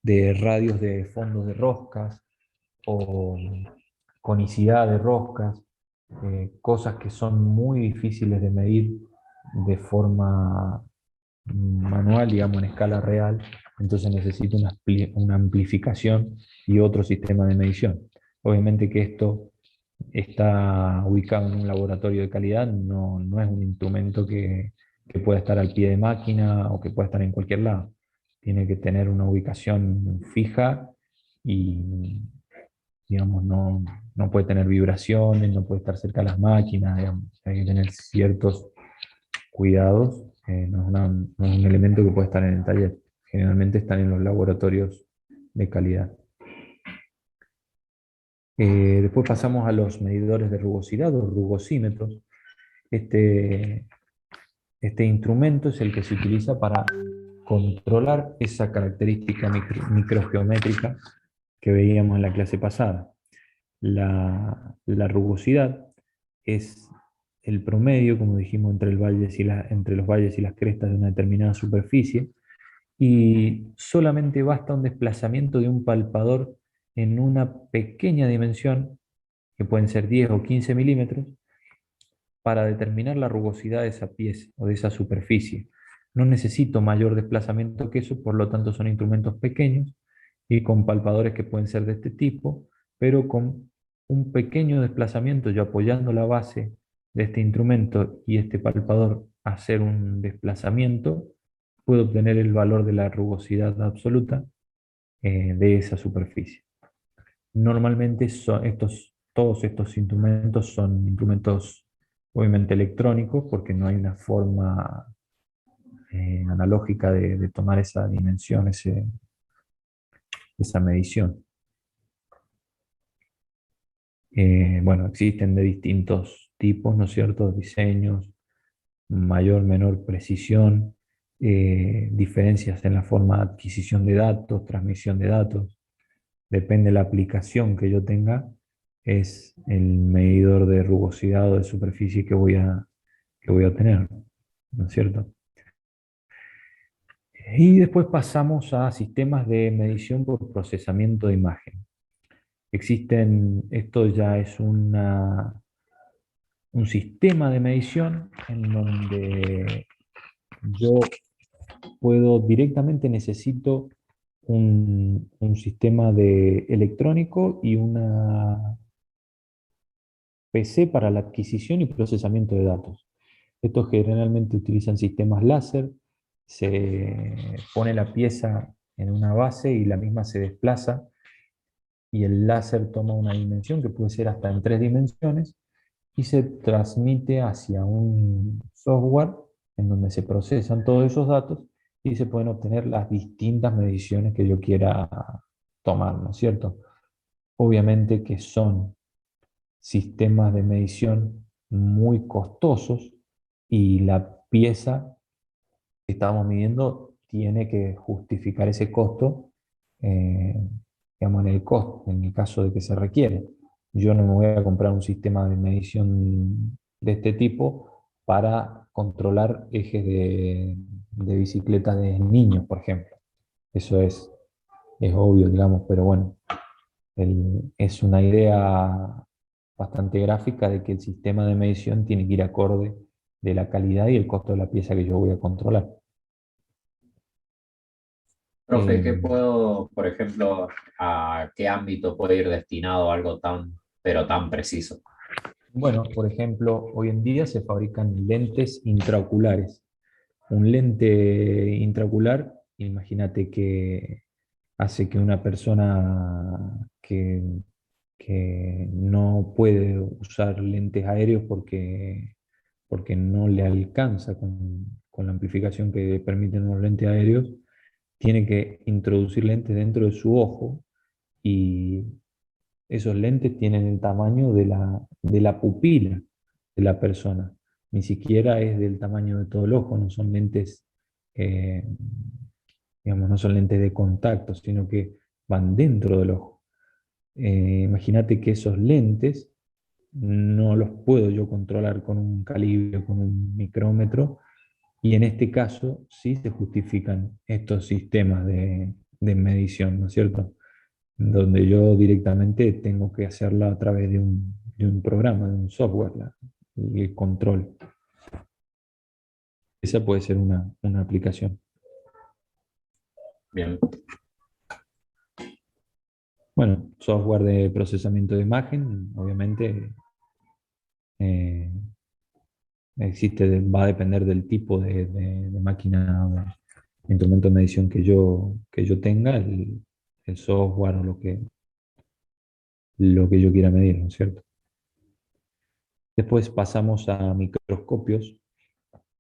de radios de fondos de roscas o conicidad de roscas, cosas que son muy difíciles de medir de forma manual, digamos, en escala real. Entonces necesito una amplificación y otro sistema de medición. Obviamente que esto está ubicado en un laboratorio de calidad, no es un instrumento que pueda estar al pie de máquina o que pueda estar en cualquier lado. Tiene que tener una ubicación fija y, digamos, no puede tener vibraciones, no puede estar cerca de las máquinas, digamos. Hay que tener ciertos cuidados, no es un elemento que puede estar en el taller. Generalmente están en los laboratorios de calidad. Después pasamos a los medidores de rugosidad o rugosímetros. Este, este instrumento es el que se utiliza para controlar esa característica microgeométrica que veíamos en la clase pasada. La rugosidad es el promedio, como dijimos, entre los valles y las crestas de una determinada superficie, y solamente basta un desplazamiento de un palpador en una pequeña dimensión, que pueden ser 10 o 15 milímetros, para determinar la rugosidad de esa pieza o de esa superficie. No necesito mayor desplazamiento que eso, por lo tanto son instrumentos pequeños y con palpadores que pueden ser de este tipo, pero con un pequeño desplazamiento, yo apoyando la base de este instrumento y este palpador hacer un desplazamiento, puedo obtener el valor de la rugosidad absoluta de esa superficie. Normalmente todos estos instrumentos son instrumentos obviamente electrónicos, porque no hay una forma analógica de tomar esa dimensión, esa medición. Bueno, existen de distintos tipos, ¿no es cierto? Diseños, mayor, menor precisión, diferencias en la forma de adquisición de datos, transmisión de datos. Depende de la aplicación que yo tenga, es el medidor de rugosidad o de superficie que voy a tener, ¿no es cierto? Y después pasamos a sistemas de medición por procesamiento de imagen. Esto ya es un sistema de medición en donde yo necesito un sistema electrónico y una PC para la adquisición y procesamiento de datos. Estos generalmente utilizan sistemas láser, se pone la pieza en una base y la misma se desplaza y el láser toma una dimensión que puede ser hasta en 3 dimensiones y se transmite hacia un software en donde se procesan todos esos datos y se pueden obtener las distintas mediciones que yo quiera tomar, ¿no es cierto? Obviamente que son sistemas de medición muy costosos y la pieza que estamos midiendo tiene que justificar ese costo, eh, digamos, en el caso de que se requiere. Yo no me voy a comprar un sistema de medición de este tipo para controlar ejes de bicicletas de niños, por ejemplo. Eso es obvio, digamos, pero bueno, es una idea bastante gráfica de que el sistema de medición tiene que ir acorde de la calidad y el costo de la pieza que yo voy a controlar. Profe, ¿qué puedo, por ejemplo, a qué ámbito puede ir destinado algo tan, pero tan preciso? Bueno, por ejemplo, hoy en día se fabrican lentes intraoculares. Un lente intraocular, imagínate que hace que una persona que no puede usar lentes aéreos porque no le alcanza con la amplificación que permiten los lentes aéreos, tiene que introducir lentes dentro de su ojo y esos lentes tienen el tamaño de la pupila de la persona. Ni siquiera es del tamaño de todo el ojo, no son lentes, eh, digamos, no son lentes de contacto, sino que van dentro del ojo. Imagínate que esos lentes no los puedo yo controlar con un calibre, con un micrómetro, y en este caso sí se justifican estos sistemas de medición, ¿no es cierto? Donde yo directamente tengo que hacerlo a través de un programa, de un software, el control. Esa puede ser una aplicación. Bien, Bueno, software de procesamiento de imagen, obviamente, eh, va a depender del tipo de máquina o de instrumento de medición que yo tenga, el software o lo que yo quiera medir, ¿no es cierto? Después pasamos a microscopios.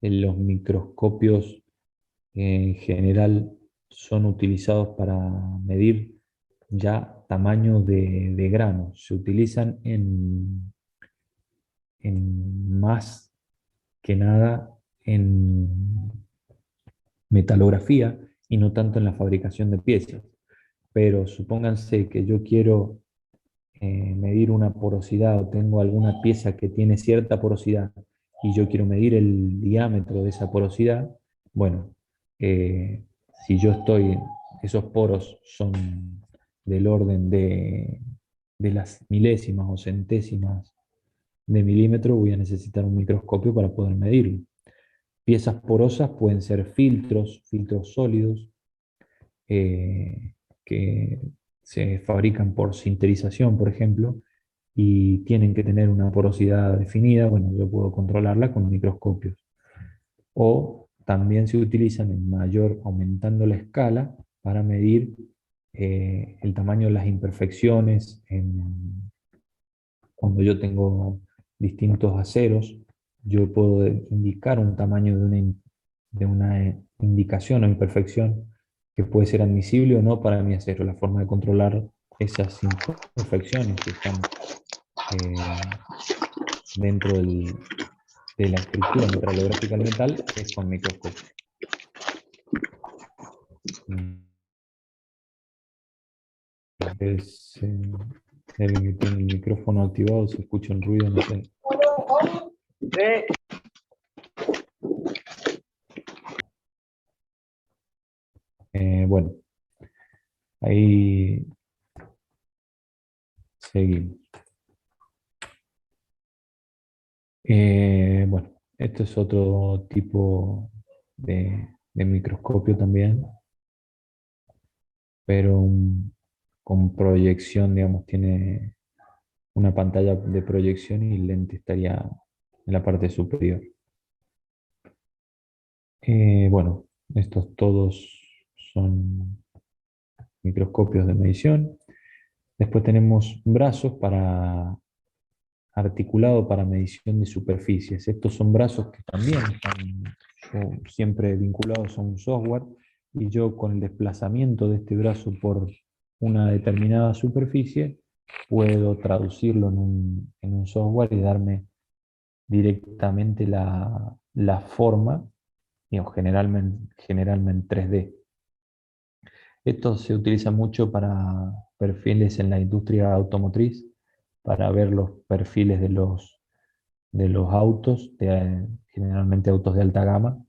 En los microscopios en general son utilizados para medir ya tamaño de granos. Se utilizan en más que nada en metalografía y no tanto en la fabricación de piezas. Pero supónganse que yo quiero medir una porosidad o tengo alguna pieza que tiene cierta porosidad y yo quiero medir el diámetro de esa porosidad, bueno, si yo estoy, esos poros son del orden de las milésimas o centésimas de milímetro, voy a necesitar un microscopio para poder medirlo. Piezas porosas pueden ser filtros sólidos, que se fabrican por sinterización, por ejemplo, y tienen que tener una porosidad definida. Bueno, yo puedo controlarla con microscopios. O también se utilizan en mayor, aumentando la escala para medir el tamaño de las imperfecciones cuando yo tengo distintos aceros. Yo puedo indicar un tamaño de una indicación o imperfección que puede ser admisible o no para mi acero. La forma de controlar esas imperfecciones que están dentro de la estructura metalográfica del metal es con microscopio. Es, alguien que tiene el micrófono activado, se escucha un ruido, no sé. Bueno, ahí seguimos. Bueno, esto es otro tipo de microscopio también, pero con proyección, digamos, tiene una pantalla de proyección y el lente estaría en la parte superior. Bueno, estos todos son microscopios de medición. Después tenemos brazos articulados para medición de superficies. Estos son brazos que también están siempre vinculados a un software y yo con el desplazamiento de este brazo por una determinada superficie puedo traducirlo en un software y darme directamente la forma, digamos, generalmente en 3D. Esto se utiliza mucho para perfiles en la industria automotriz, para ver los perfiles de los autos, generalmente autos de alta gama,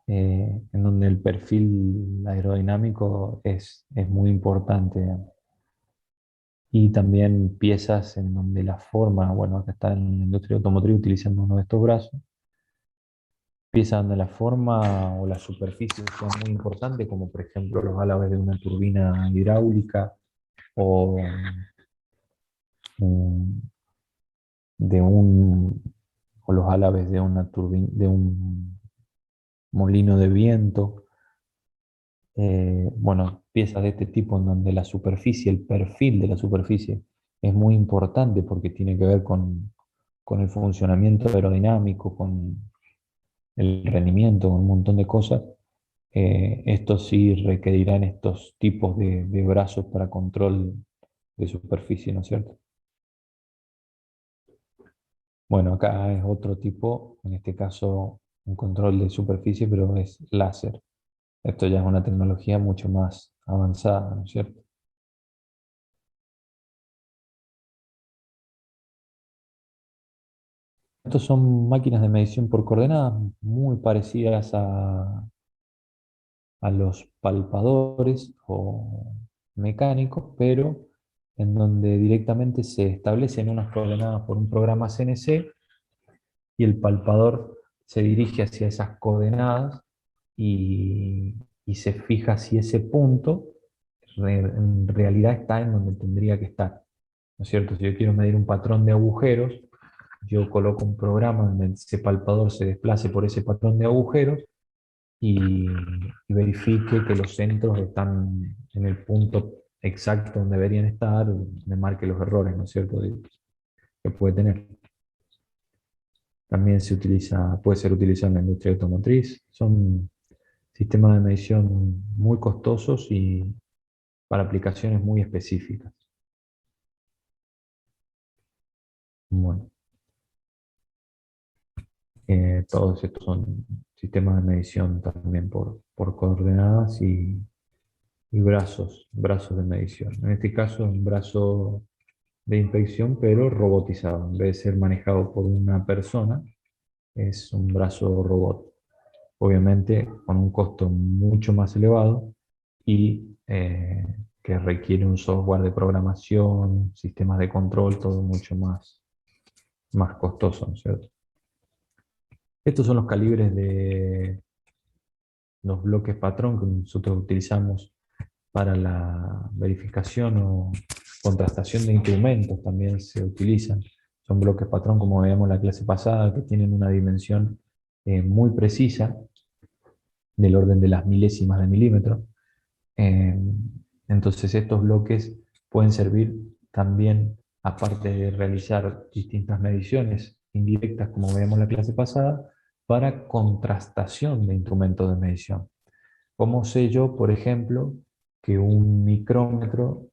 en donde el perfil aerodinámico es muy importante. Y también piezas en donde la forma, bueno, acá está en la industria automotriz utilizando uno de estos brazos, piezas donde la forma o la superficie son muy importantes, como por ejemplo los álabes de una turbina hidráulica o mm, de un, o los álabes de una turbina, de un molino de viento. Bueno, piezas de este tipo en donde la superficie, el perfil de la superficie es muy importante porque tiene que ver con el funcionamiento aerodinámico, con el rendimiento, con un montón de cosas. Estos sí requerirán estos tipos de brazos para control de superficie, ¿no es cierto? Bueno, acá es otro tipo, en este caso un control de superficie, pero es láser. Esto ya es una tecnología mucho más avanzada, ¿no es cierto? Estos son máquinas de medición por coordenadas muy parecidas a los palpadores o mecánicos, pero en donde directamente se establecen unas coordenadas por un programa CNC y el palpador se dirige hacia esas coordenadas y se fija si ese punto en realidad está en donde tendría que estar. ¿No es cierto? Si yo quiero medir un patrón de agujeros, yo coloco un programa donde ese palpador se desplace por ese patrón de agujeros y verifique que los centros están en el punto exacto donde deberían estar, me marque los errores, ¿no es cierto?, que puede tener. También se utiliza, puede ser utilizado en la industria automotriz. Son sistemas de medición muy costosos y para aplicaciones muy específicas. Bueno, todos estos son sistemas de medición también por coordenadas y brazos de medición. En este caso, un brazo de inspección, pero robotizado. En vez de ser manejado por una persona, es un brazo robot. Obviamente con un costo mucho más elevado y que requiere un software de programación, sistemas de control, todo mucho más costoso, ¿no es cierto? Estos son los calibres de los bloques patrón que nosotros utilizamos para la verificación o contrastación de instrumentos, también se utilizan. Son bloques patrón, como veíamos en la clase pasada, que tienen una dimensión muy precisa, del orden de las milésimas de milímetro. Eh, entonces estos bloques pueden servir también, aparte de realizar distintas mediciones indirectas, como veíamos en la clase pasada, para contrastación de instrumentos de medición. ¿Cómo sé yo, por ejemplo, que un micrómetro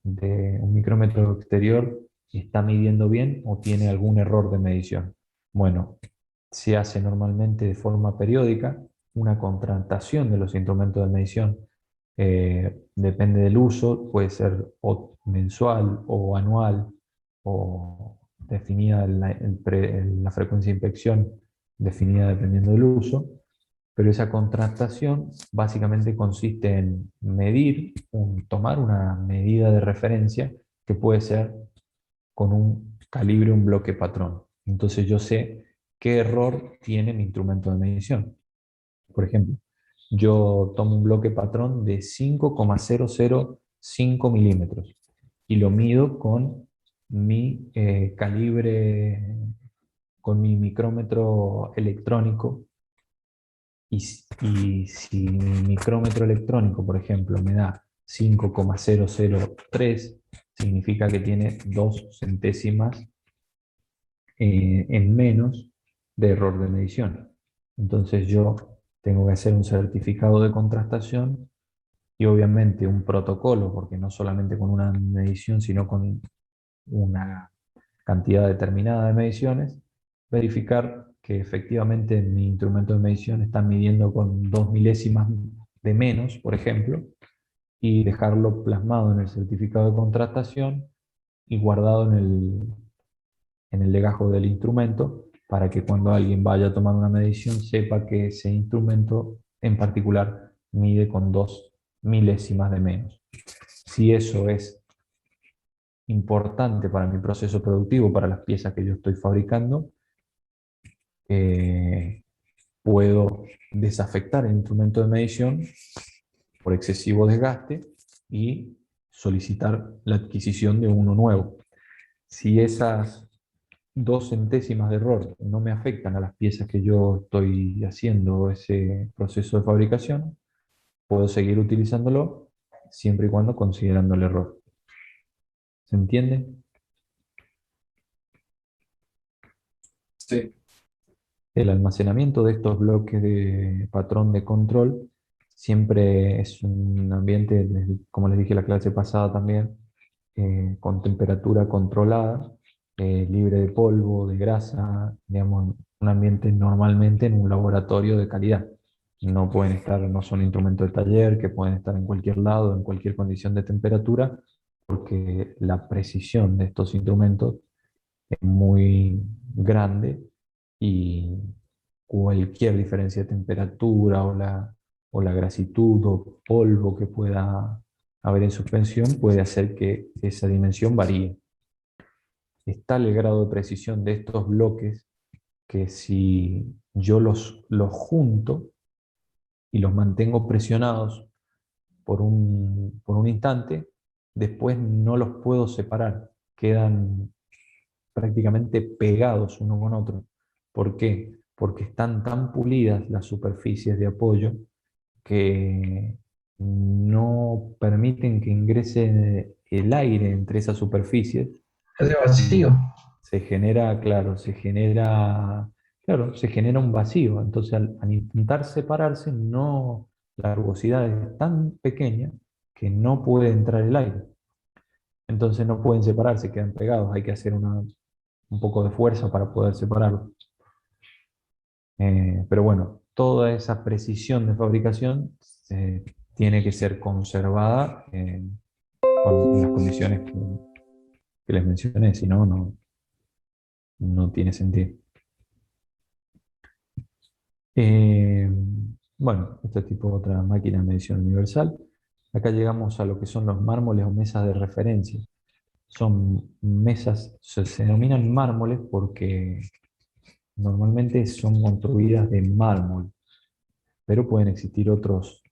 exterior está midiendo bien o tiene algún error de medición? Bueno, se hace normalmente de forma periódica una contrastación de los instrumentos de medición. Depende del uso, puede ser o mensual o anual o definida la frecuencia de inspección, definida dependiendo del uso. Pero esa contrastación básicamente consiste en tomar una medida de referencia que puede ser con un calibre, un bloque patrón. Entonces yo sé qué error tiene mi instrumento de medición. Por ejemplo, yo tomo un bloque patrón de 5,005 milímetros y lo mido con mi calibre, con mi micrómetro electrónico. Y si mi micrómetro electrónico, por ejemplo, me da 5,003, significa que tiene 2 centésimas en menos de error de medición. Entonces yo tengo que hacer un certificado de contrastación y obviamente un protocolo, porque no solamente con una medición, sino con una cantidad determinada de mediciones, verificar que efectivamente mi instrumento de medición está midiendo con 2 milésimas de menos, por ejemplo, y dejarlo plasmado en el certificado de contrastación y guardado en el legajo del instrumento para que cuando alguien vaya a tomar una medición sepa que ese instrumento en particular mide con 2 milésimas de menos. Si eso es importante para mi proceso productivo, para las piezas que yo estoy fabricando, puedo desafectar el instrumento de medición por excesivo desgaste y solicitar la adquisición de uno nuevo. Si esas 2 centésimas de error no me afectan a las piezas que yo estoy haciendo ese proceso de fabricación, puedo seguir utilizándolo siempre y cuando considerando el error. ¿Se entiende? Sí. El almacenamiento de estos bloques de patrón de control siempre es un ambiente, como les dije la clase pasada también, con temperatura controlada, libre de polvo, de grasa, digamos, un ambiente normalmente en un laboratorio de calidad. No pueden estar, no son instrumentos de taller que pueden estar en cualquier lado, en cualquier condición de temperatura, porque la precisión de estos instrumentos es muy grande y cualquier diferencia de temperatura o la grasitud o polvo que pueda haber en suspensión puede hacer que esa dimensión varíe. Es tal el grado de precisión de estos bloques que si yo los junto y los mantengo presionados por un instante, después no los puedo separar, quedan prácticamente pegados uno con otro. ¿Por qué? Porque están tan pulidas las superficies de apoyo que no permiten que ingrese el aire entre esas superficies. Hace vacío. Se genera, claro, se genera un vacío. Entonces, al intentar separarse, no, la rugosidad es tan pequeña que no puede entrar el aire. Entonces no pueden separarse, quedan pegados. Hay que hacer un poco de fuerza para poder separarlos. Pero bueno, toda esa precisión de fabricación tiene que ser conservada con las condiciones que les mencioné, si no, no tiene sentido. Bueno, este tipo de otra máquina de medición universal. Acá llegamos a lo que son los mármoles o mesas de referencia. Son mesas, se denominan mármoles porque normalmente son construidas de mármol, pero pueden existir otros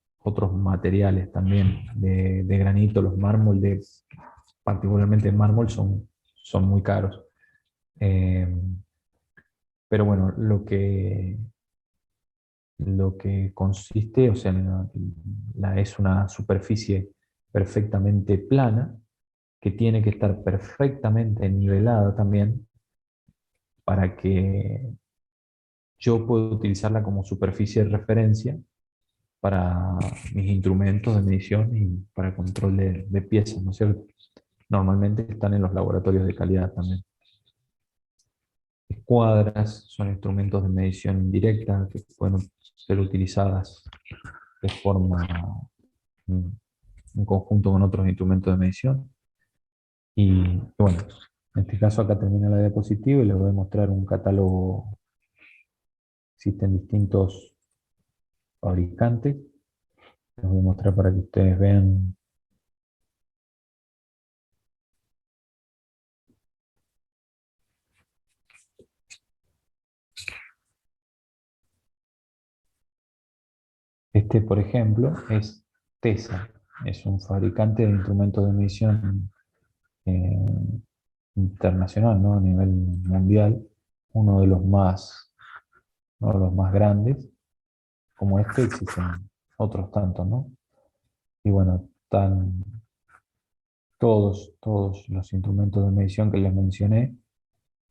materiales también de granito. Los mármoles, particularmente el mármol, son muy caros. Eh, pero bueno, lo que consiste, o sea, es una superficie perfectamente plana, que tiene que estar perfectamente nivelada también para que yo pueda utilizarla como superficie de referencia para mis instrumentos de medición y para control de piezas, ¿no es cierto? Normalmente están en los laboratorios de calidad también. Escuadras son instrumentos de medición indirecta que pueden ser utilizadas de forma en conjunto con otros instrumentos de medición. Y bueno, en este caso acá termina la diapositiva y les voy a mostrar un catálogo. Existen distintos fabricantes. Les voy a mostrar para que ustedes vean. Este, por ejemplo, es TESA. Es un fabricante de instrumentos de medición eh, internacional, ¿no? A nivel mundial. Uno de los más, uno de los más grandes. Como este existen otros tantos, ¿no? Y bueno, están todos los instrumentos de medición que les mencioné,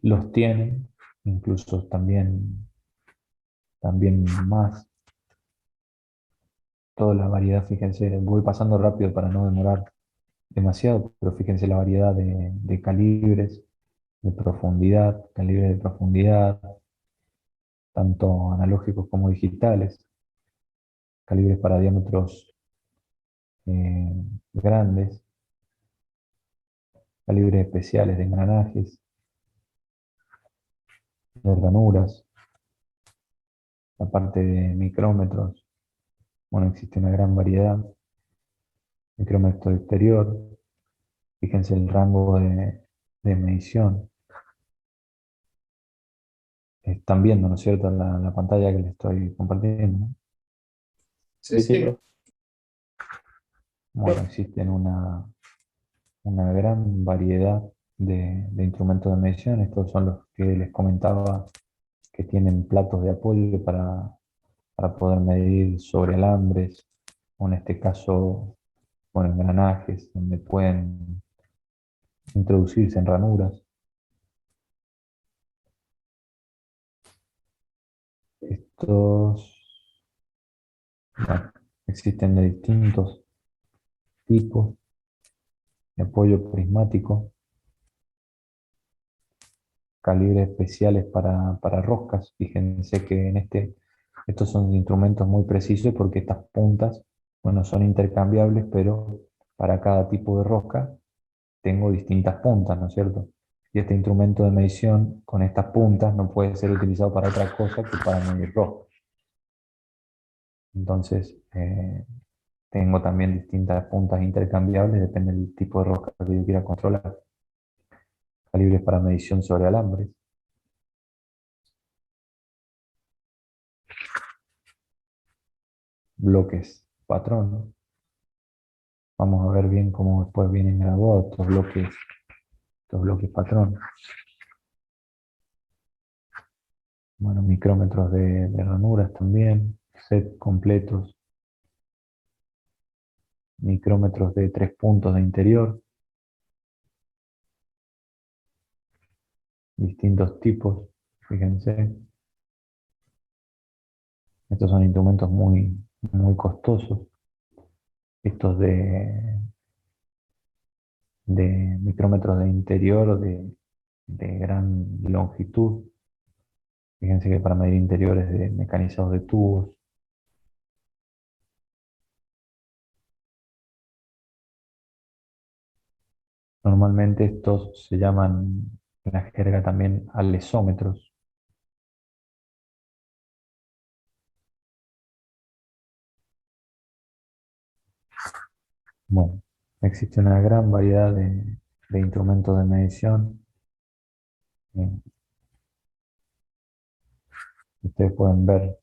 los tienen, incluso también más. Toda la variedad, fíjense, voy pasando rápido para no demorar demasiado, pero fíjense la variedad de calibres, calibres de profundidad, tanto analógicos como digitales, calibres para diámetros grandes, calibres especiales de engranajes, de ranuras, la parte de micrómetros, Bueno, existe una gran variedad. Micrómetro exterior, fíjense el rango de medición. Están viendo, ¿no es cierto?, la pantalla que les estoy compartiendo, ¿no? Sí, sí. Bueno, existen una gran variedad de instrumentos de medición. Estos son los que les comentaba que tienen platos de apoyo para poder medir sobre alambres, o en este caso, bueno, engranajes, donde pueden introducirse en ranuras. Estos, bueno, existen de distintos tipos de apoyo prismático, calibres especiales para roscas. Fíjense que estos son instrumentos muy precisos porque estas puntas, bueno, son intercambiables, pero para cada tipo de rosca tengo distintas puntas, ¿no es cierto? Y este instrumento de medición con estas puntas no puede ser utilizado para otra cosa que para medir roscas. Entonces, tengo también distintas puntas intercambiables, depende del tipo de rosca que yo quiera controlar. Calibres para medición sobre alambres. Bloques patrón, ¿no? Vamos a ver bien cómo después vienen grabados estos bloques patrón. Bueno, micrómetros de ranuras también, set completos. Micrómetros de 3 puntos de interior. Distintos tipos, fíjense. Estos son instrumentos muy costosos. Estos de micrómetros de interior de gran longitud. Fíjense que para medir interiores de mecanizados de tubos. Normalmente estos se llaman en la jerga también alesómetros. Bueno, existe una gran variedad de instrumentos de medición. Ustedes pueden ver,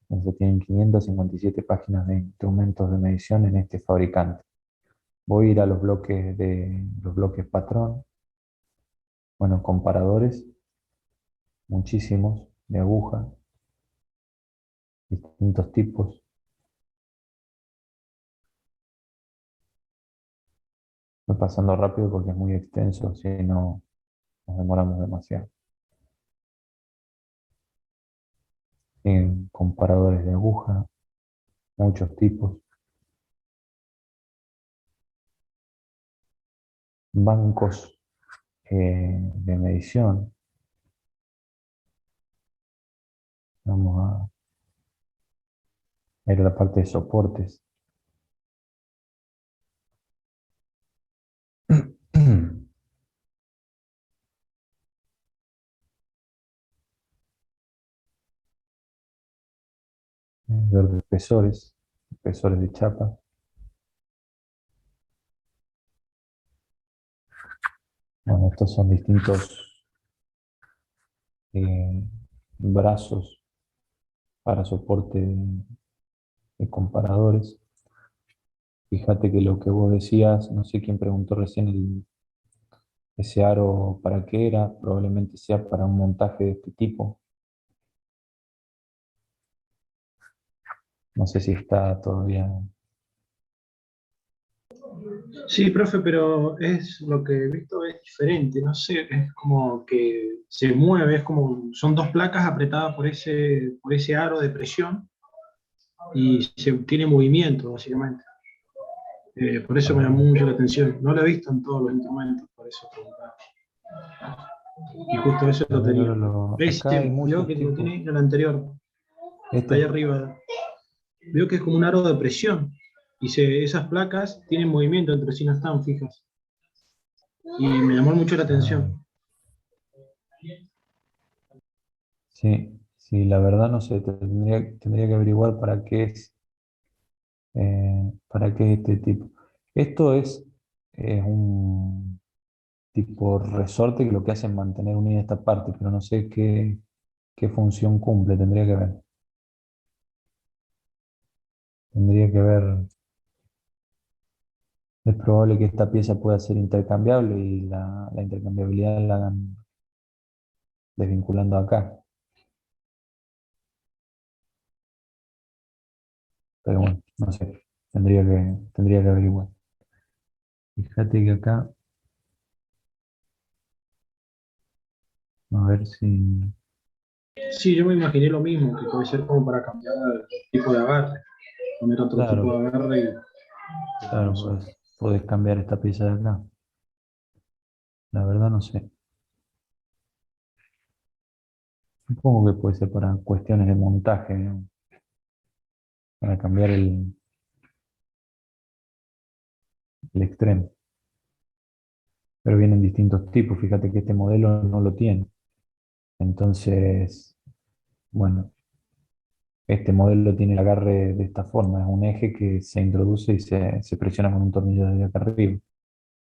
se tienen 557 páginas de instrumentos de medición en este fabricante. Voy a ir a los bloques patrón. Bueno, comparadores, muchísimos, de aguja, distintos tipos. Voy pasando rápido porque es muy extenso, si no nos demoramos demasiado. Comparadores de aguja, muchos tipos. Bancos de medición. Vamos a ir a la parte de soportes. Ver de espesores de chapa. Bueno, estos son distintos brazos para soporte de comparadores. Fíjate que lo que vos decías, no sé quién preguntó recién ese aro para qué era, probablemente sea para un montaje de este tipo. No sé si está todavía. Sí, profe, pero es lo que he visto es diferente, no sé, es como que se mueve, es como, son dos placas apretadas por ese aro de presión y se tiene movimiento, básicamente. Por eso me llamó mucho la atención. No lo he visto en todos los instrumentos, por eso preguntaba. Y justo eso A lo ver, tenía. ahora ¿Ves? acá hay Veo muchos que lo tipos. tiene en el anterior, ahí Este, arriba. Veo que es como un aro de presión. Y esas placas tienen movimiento entre sí, no están fijas. Y me llamó mucho la ah, atención. sí, Sí, la verdad no sé, tendría que averiguar para qué es este tipo. Esto es un tipo resorte que lo que hace es mantener unida esta parte, pero no sé qué función cumple, tendría que ver. Tendría que ver, es probable que esta pieza pueda ser intercambiable y la intercambiabilidad la hagan desvinculando acá. Pero bueno, no sé, tendría que averiguar. Fíjate que acá, a ver si, Sí, yo me imaginé lo mismo, que puede ser como para cambiar el tipo de agarre, poner otro tipo claro, de agarre y claro, no sé. podés cambiar esta pieza de acá. La verdad no sé. Supongo que puede ser para cuestiones de montaje, ¿no? Para cambiar el extremo. Pero vienen distintos tipos. Fíjate que este modelo no lo tiene. Entonces, bueno, este modelo tiene el agarre de esta forma. Es un eje que se introduce y se presiona con un tornillo desde acá arriba.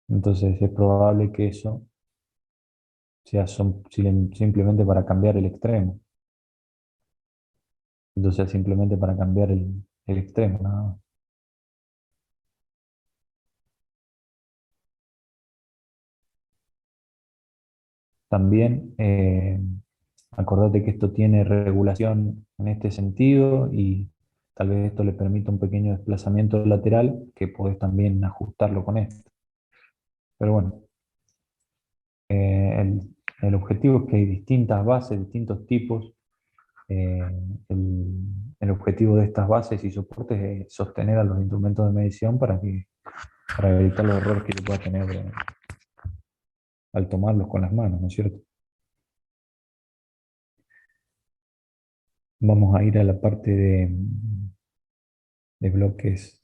Entonces es probable que eso sea simplemente para cambiar el extremo. Entonces simplemente para cambiar el extremo, nada más. También acordate que esto tiene regulación en este sentido y tal vez esto le permita un pequeño desplazamiento lateral que podés también ajustarlo con esto. Pero bueno, el objetivo es que hay distintas bases, distintos tipos. Eh, el, el objetivo de estas bases y soportes es sostener a los instrumentos de medición para evitar los errores que se pueda tener al tomarlos con las manos, ¿no es cierto? Vamos a ir a la parte de bloques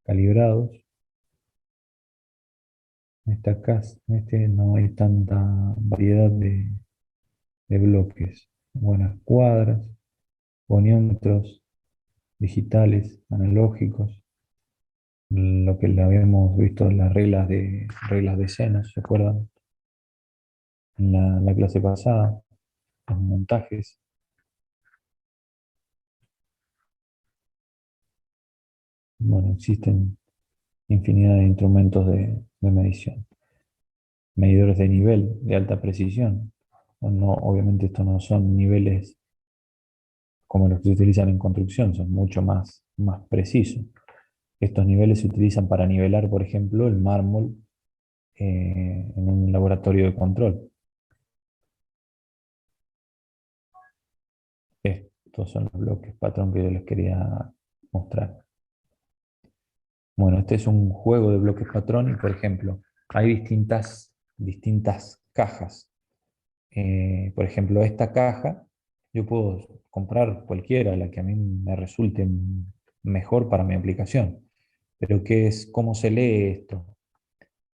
calibrados. En este no hay tanta variedad de bloques. Buenas cuadras, goniómetros, digitales, analógicos, lo que le habíamos visto en las reglas de escena, ¿se acuerdan? En la clase pasada, los montajes. Bueno, existen infinidad de instrumentos de medición. Medidores de nivel de alta precisión. No, obviamente estos no son niveles como los que se utilizan en construcción, son mucho más precisos. Estos niveles se utilizan para nivelar, por ejemplo, el mármol en un laboratorio de control. Estos son los bloques patrón que yo les quería mostrar. Bueno, este es un juego de bloques patrón y, por ejemplo, hay distintas cajas. Por ejemplo, esta caja, yo puedo comprar cualquiera, la que a mí me resulte mejor para mi aplicación. Pero ¿cómo se lee esto?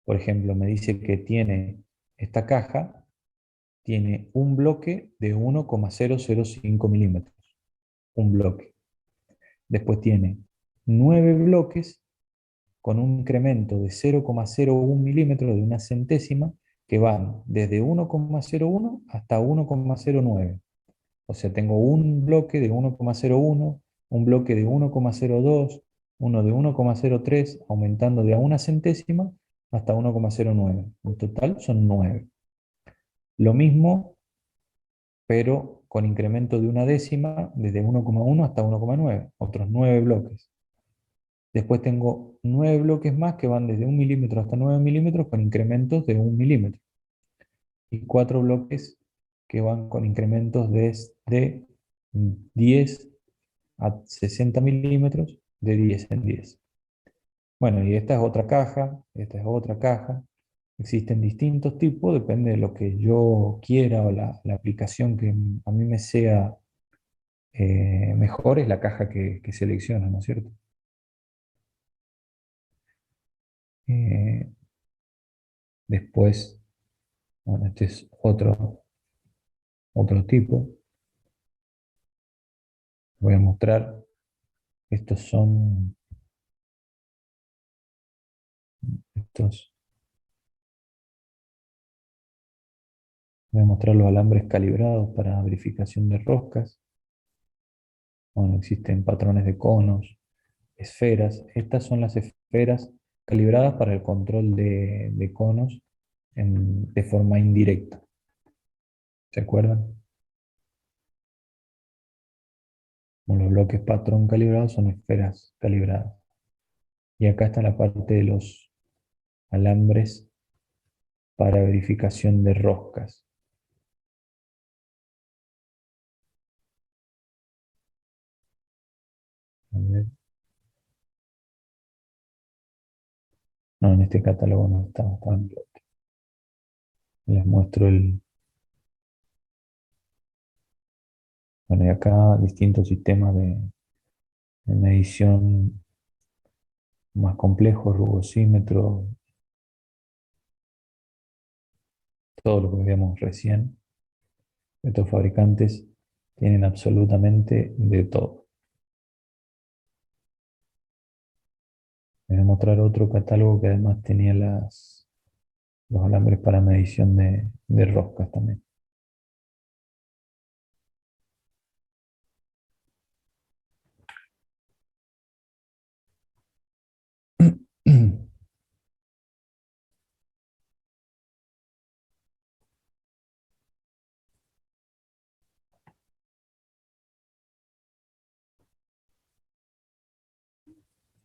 Por ejemplo, me dice que esta caja tiene un bloque de 1,005 milímetros. Un bloque. Después tiene 9 bloques con un incremento de 0,01 milímetros de una centésima que van desde 1,01 hasta 1,09. O sea, tengo un bloque de 1,01, un bloque de 1,02, uno de 1,03, aumentando de a una centésima hasta 1,09. En total son 9. Lo mismo, pero con incremento de una décima desde 1,1 hasta 1,9, otros 9 bloques. Después tengo 9 bloques más que van desde 1 milímetro hasta 9 milímetros con incrementos de 1 milímetro. Y 4 bloques que van con incrementos desde 10 a 60 milímetros de 10 en 10. Bueno, y esta es otra caja, esta es otra caja. Existen distintos tipos, depende de lo que yo quiera o la aplicación que a mí me sea mejor, es la caja que selecciono, ¿no es cierto? Eh, Después, bueno, este es otro tipo. Voy a mostrar, estos son estos, voy a mostrar los alambres calibrados para verificación de roscas. Bueno, existen patrones de conos, esferas. Estas son las esferas calibradas para el control de conos de forma indirecta. ¿Se acuerdan? Como los bloques patrón calibrados son esferas calibradas. Y acá está la parte de los alambres para verificación de roscas. A ver. No, en este catálogo no está. Les muestro el... Bueno, y acá distintos sistemas de medición más complejos, rugosímetro, todo lo que veíamos recién. Estos fabricantes tienen absolutamente de todo. Les voy a mostrar otro catálogo que además tenía los alambres para medición de roscas también.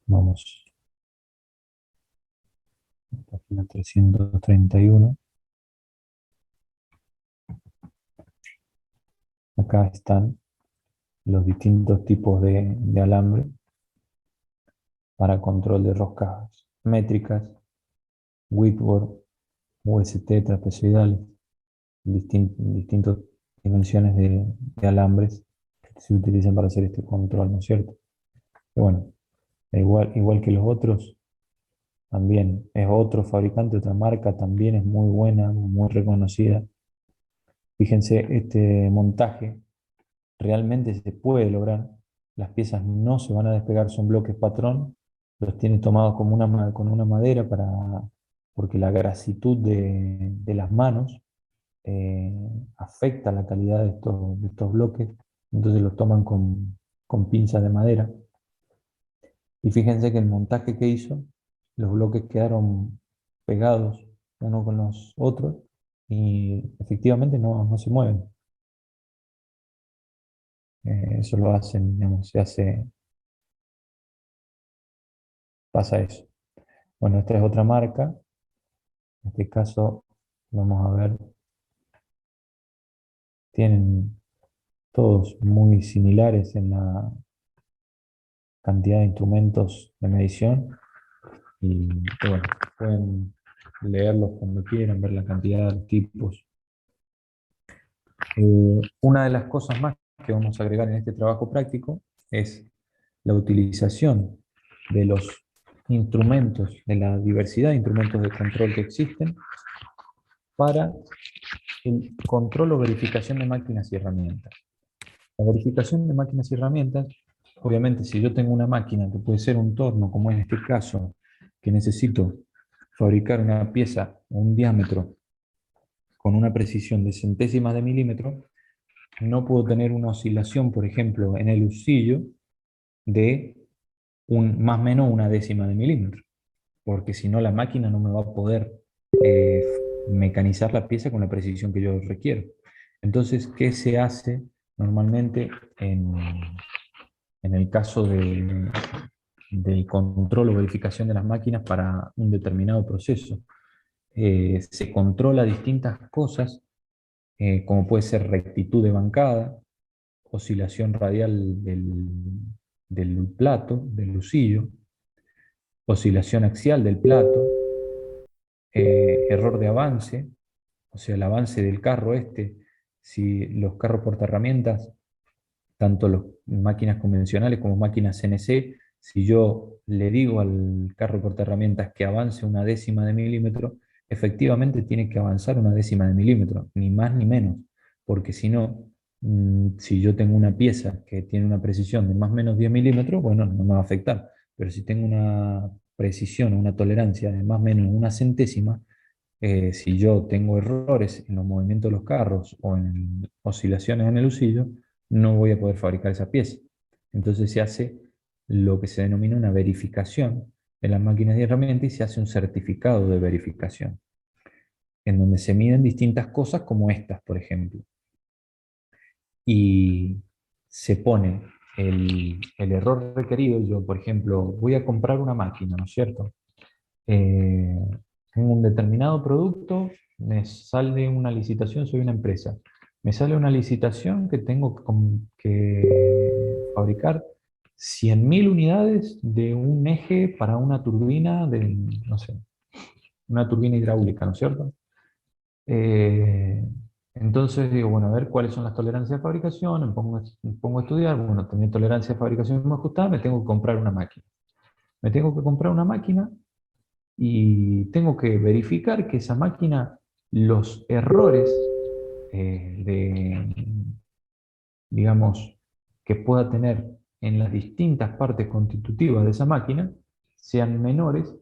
Vamos a la página 331. Acá están los distintos tipos de alambre para control de roscas métricas, Whitworth, UST, trapezoidales, distintas dimensiones de alambres que se utilizan para hacer este control, ¿no es cierto? Y bueno, igual que los otros, también es otro fabricante, otra marca, también es muy buena, muy reconocida. Fíjense, este montaje realmente se puede lograr. Las piezas no se van a despegar, son bloques patrón, los tiene tomados como con una madera porque la grasitud de las manos afecta la calidad de estos bloques, entonces los toman con pinzas de madera. Y fíjense que el montaje que hizo, los bloques quedaron pegados uno con los otros y efectivamente no se mueven. Eso lo hacen, digamos, pasa eso. Bueno, esta es otra marca. En este caso, vamos a ver, tienen todos muy similares en la cantidad de instrumentos de medición. Y bueno, pueden leerlos cuando quieran, ver la cantidad de tipos. Una de las cosas más que vamos a agregar en este trabajo práctico es la utilización de los instrumentos, de la diversidad de instrumentos de control que existen para el control o verificación de máquinas y herramientas. La verificación de máquinas y herramientas, obviamente si yo tengo una máquina que puede ser un torno, como en este caso, que necesito fabricar una pieza o un diámetro con una precisión de centésimas de milímetro, no puedo tener una oscilación, por ejemplo, en el usillo de más o menos una décima de milímetro, porque si no la máquina no me va a poder eh, mecanizar la pieza con la precisión que yo requiero. Entonces, ¿qué se hace normalmente en el caso del control o verificación de las máquinas para un determinado proceso? Se controla distintas cosas, como puede ser rectitud de bancada, oscilación radial del plato, del lucillo, oscilación axial del plato, error de avance, o sea, el avance del carro si los carros portaherramientas, tanto las máquinas convencionales como máquinas CNC, si yo le digo al carro portaherramientas que avance una décima de milímetro, efectivamente tiene que avanzar una décima de milímetro, ni más ni menos, porque si no, Si yo tengo una pieza que tiene una precisión de más o menos 10 milímetros, bueno, no me va a afectar. Pero si tengo una precisión o una tolerancia de más o menos una centésima, si yo tengo errores en los movimientos de los carros o en oscilaciones en el husillo, no voy a poder fabricar esa pieza. Entonces se hace lo que se denomina una verificación en las máquinas y herramientas y se hace un certificado de verificación, en donde se miden distintas cosas como estas, por ejemplo. Y se pone el error requerido. Yo, por ejemplo, voy a comprar una máquina, ¿no es cierto? Eh, Tengo un determinado producto, me sale una licitación, soy una empresa. Me sale una licitación que tengo que fabricar 100.000 unidades de un eje para una turbina de, no sé, una turbina hidráulica, ¿no es cierto? Eh, entonces digo, bueno, a ver cuáles son las tolerancias de fabricación, me pongo a estudiar, bueno, tenía tolerancia de fabricación muy ajustada, me tengo que comprar una máquina. Me tengo que comprar una máquina y tengo que verificar que esa máquina, los errores digamos, que pueda tener en las distintas partes constitutivas de esa máquina, sean menores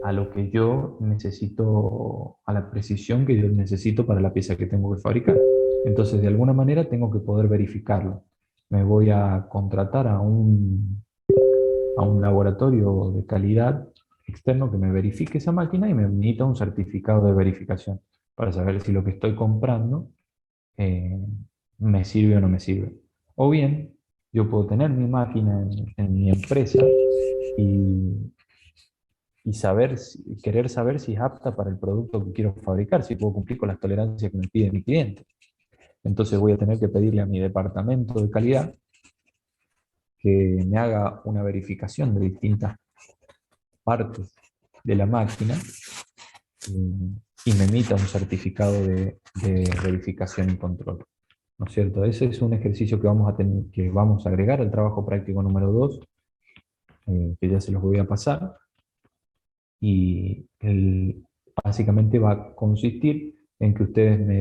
a lo que yo necesito, a la precisión que yo necesito para la pieza que tengo que fabricar. Entonces, de alguna manera tengo que poder verificarlo. Me voy a contratar a un laboratorio de calidad externo que me verifique esa máquina y me emita un certificado de verificación para saber si lo que estoy comprando eh, me sirve o no me sirve. O bien, yo puedo tener mi máquina en mi empresa y, querer saber si es apta para el producto que quiero fabricar, si puedo cumplir con las tolerancias que me pide mi cliente. Entonces voy a tener que pedirle a mi departamento de calidad que me haga una verificación de distintas partes de la máquina y me emita un certificado de verificación y control. ¿No es cierto? Ese es un ejercicio que vamos a tener, que vamos a agregar al trabajo práctico número 2, que ya se los voy a pasar, y básicamente va a consistir en que ustedes me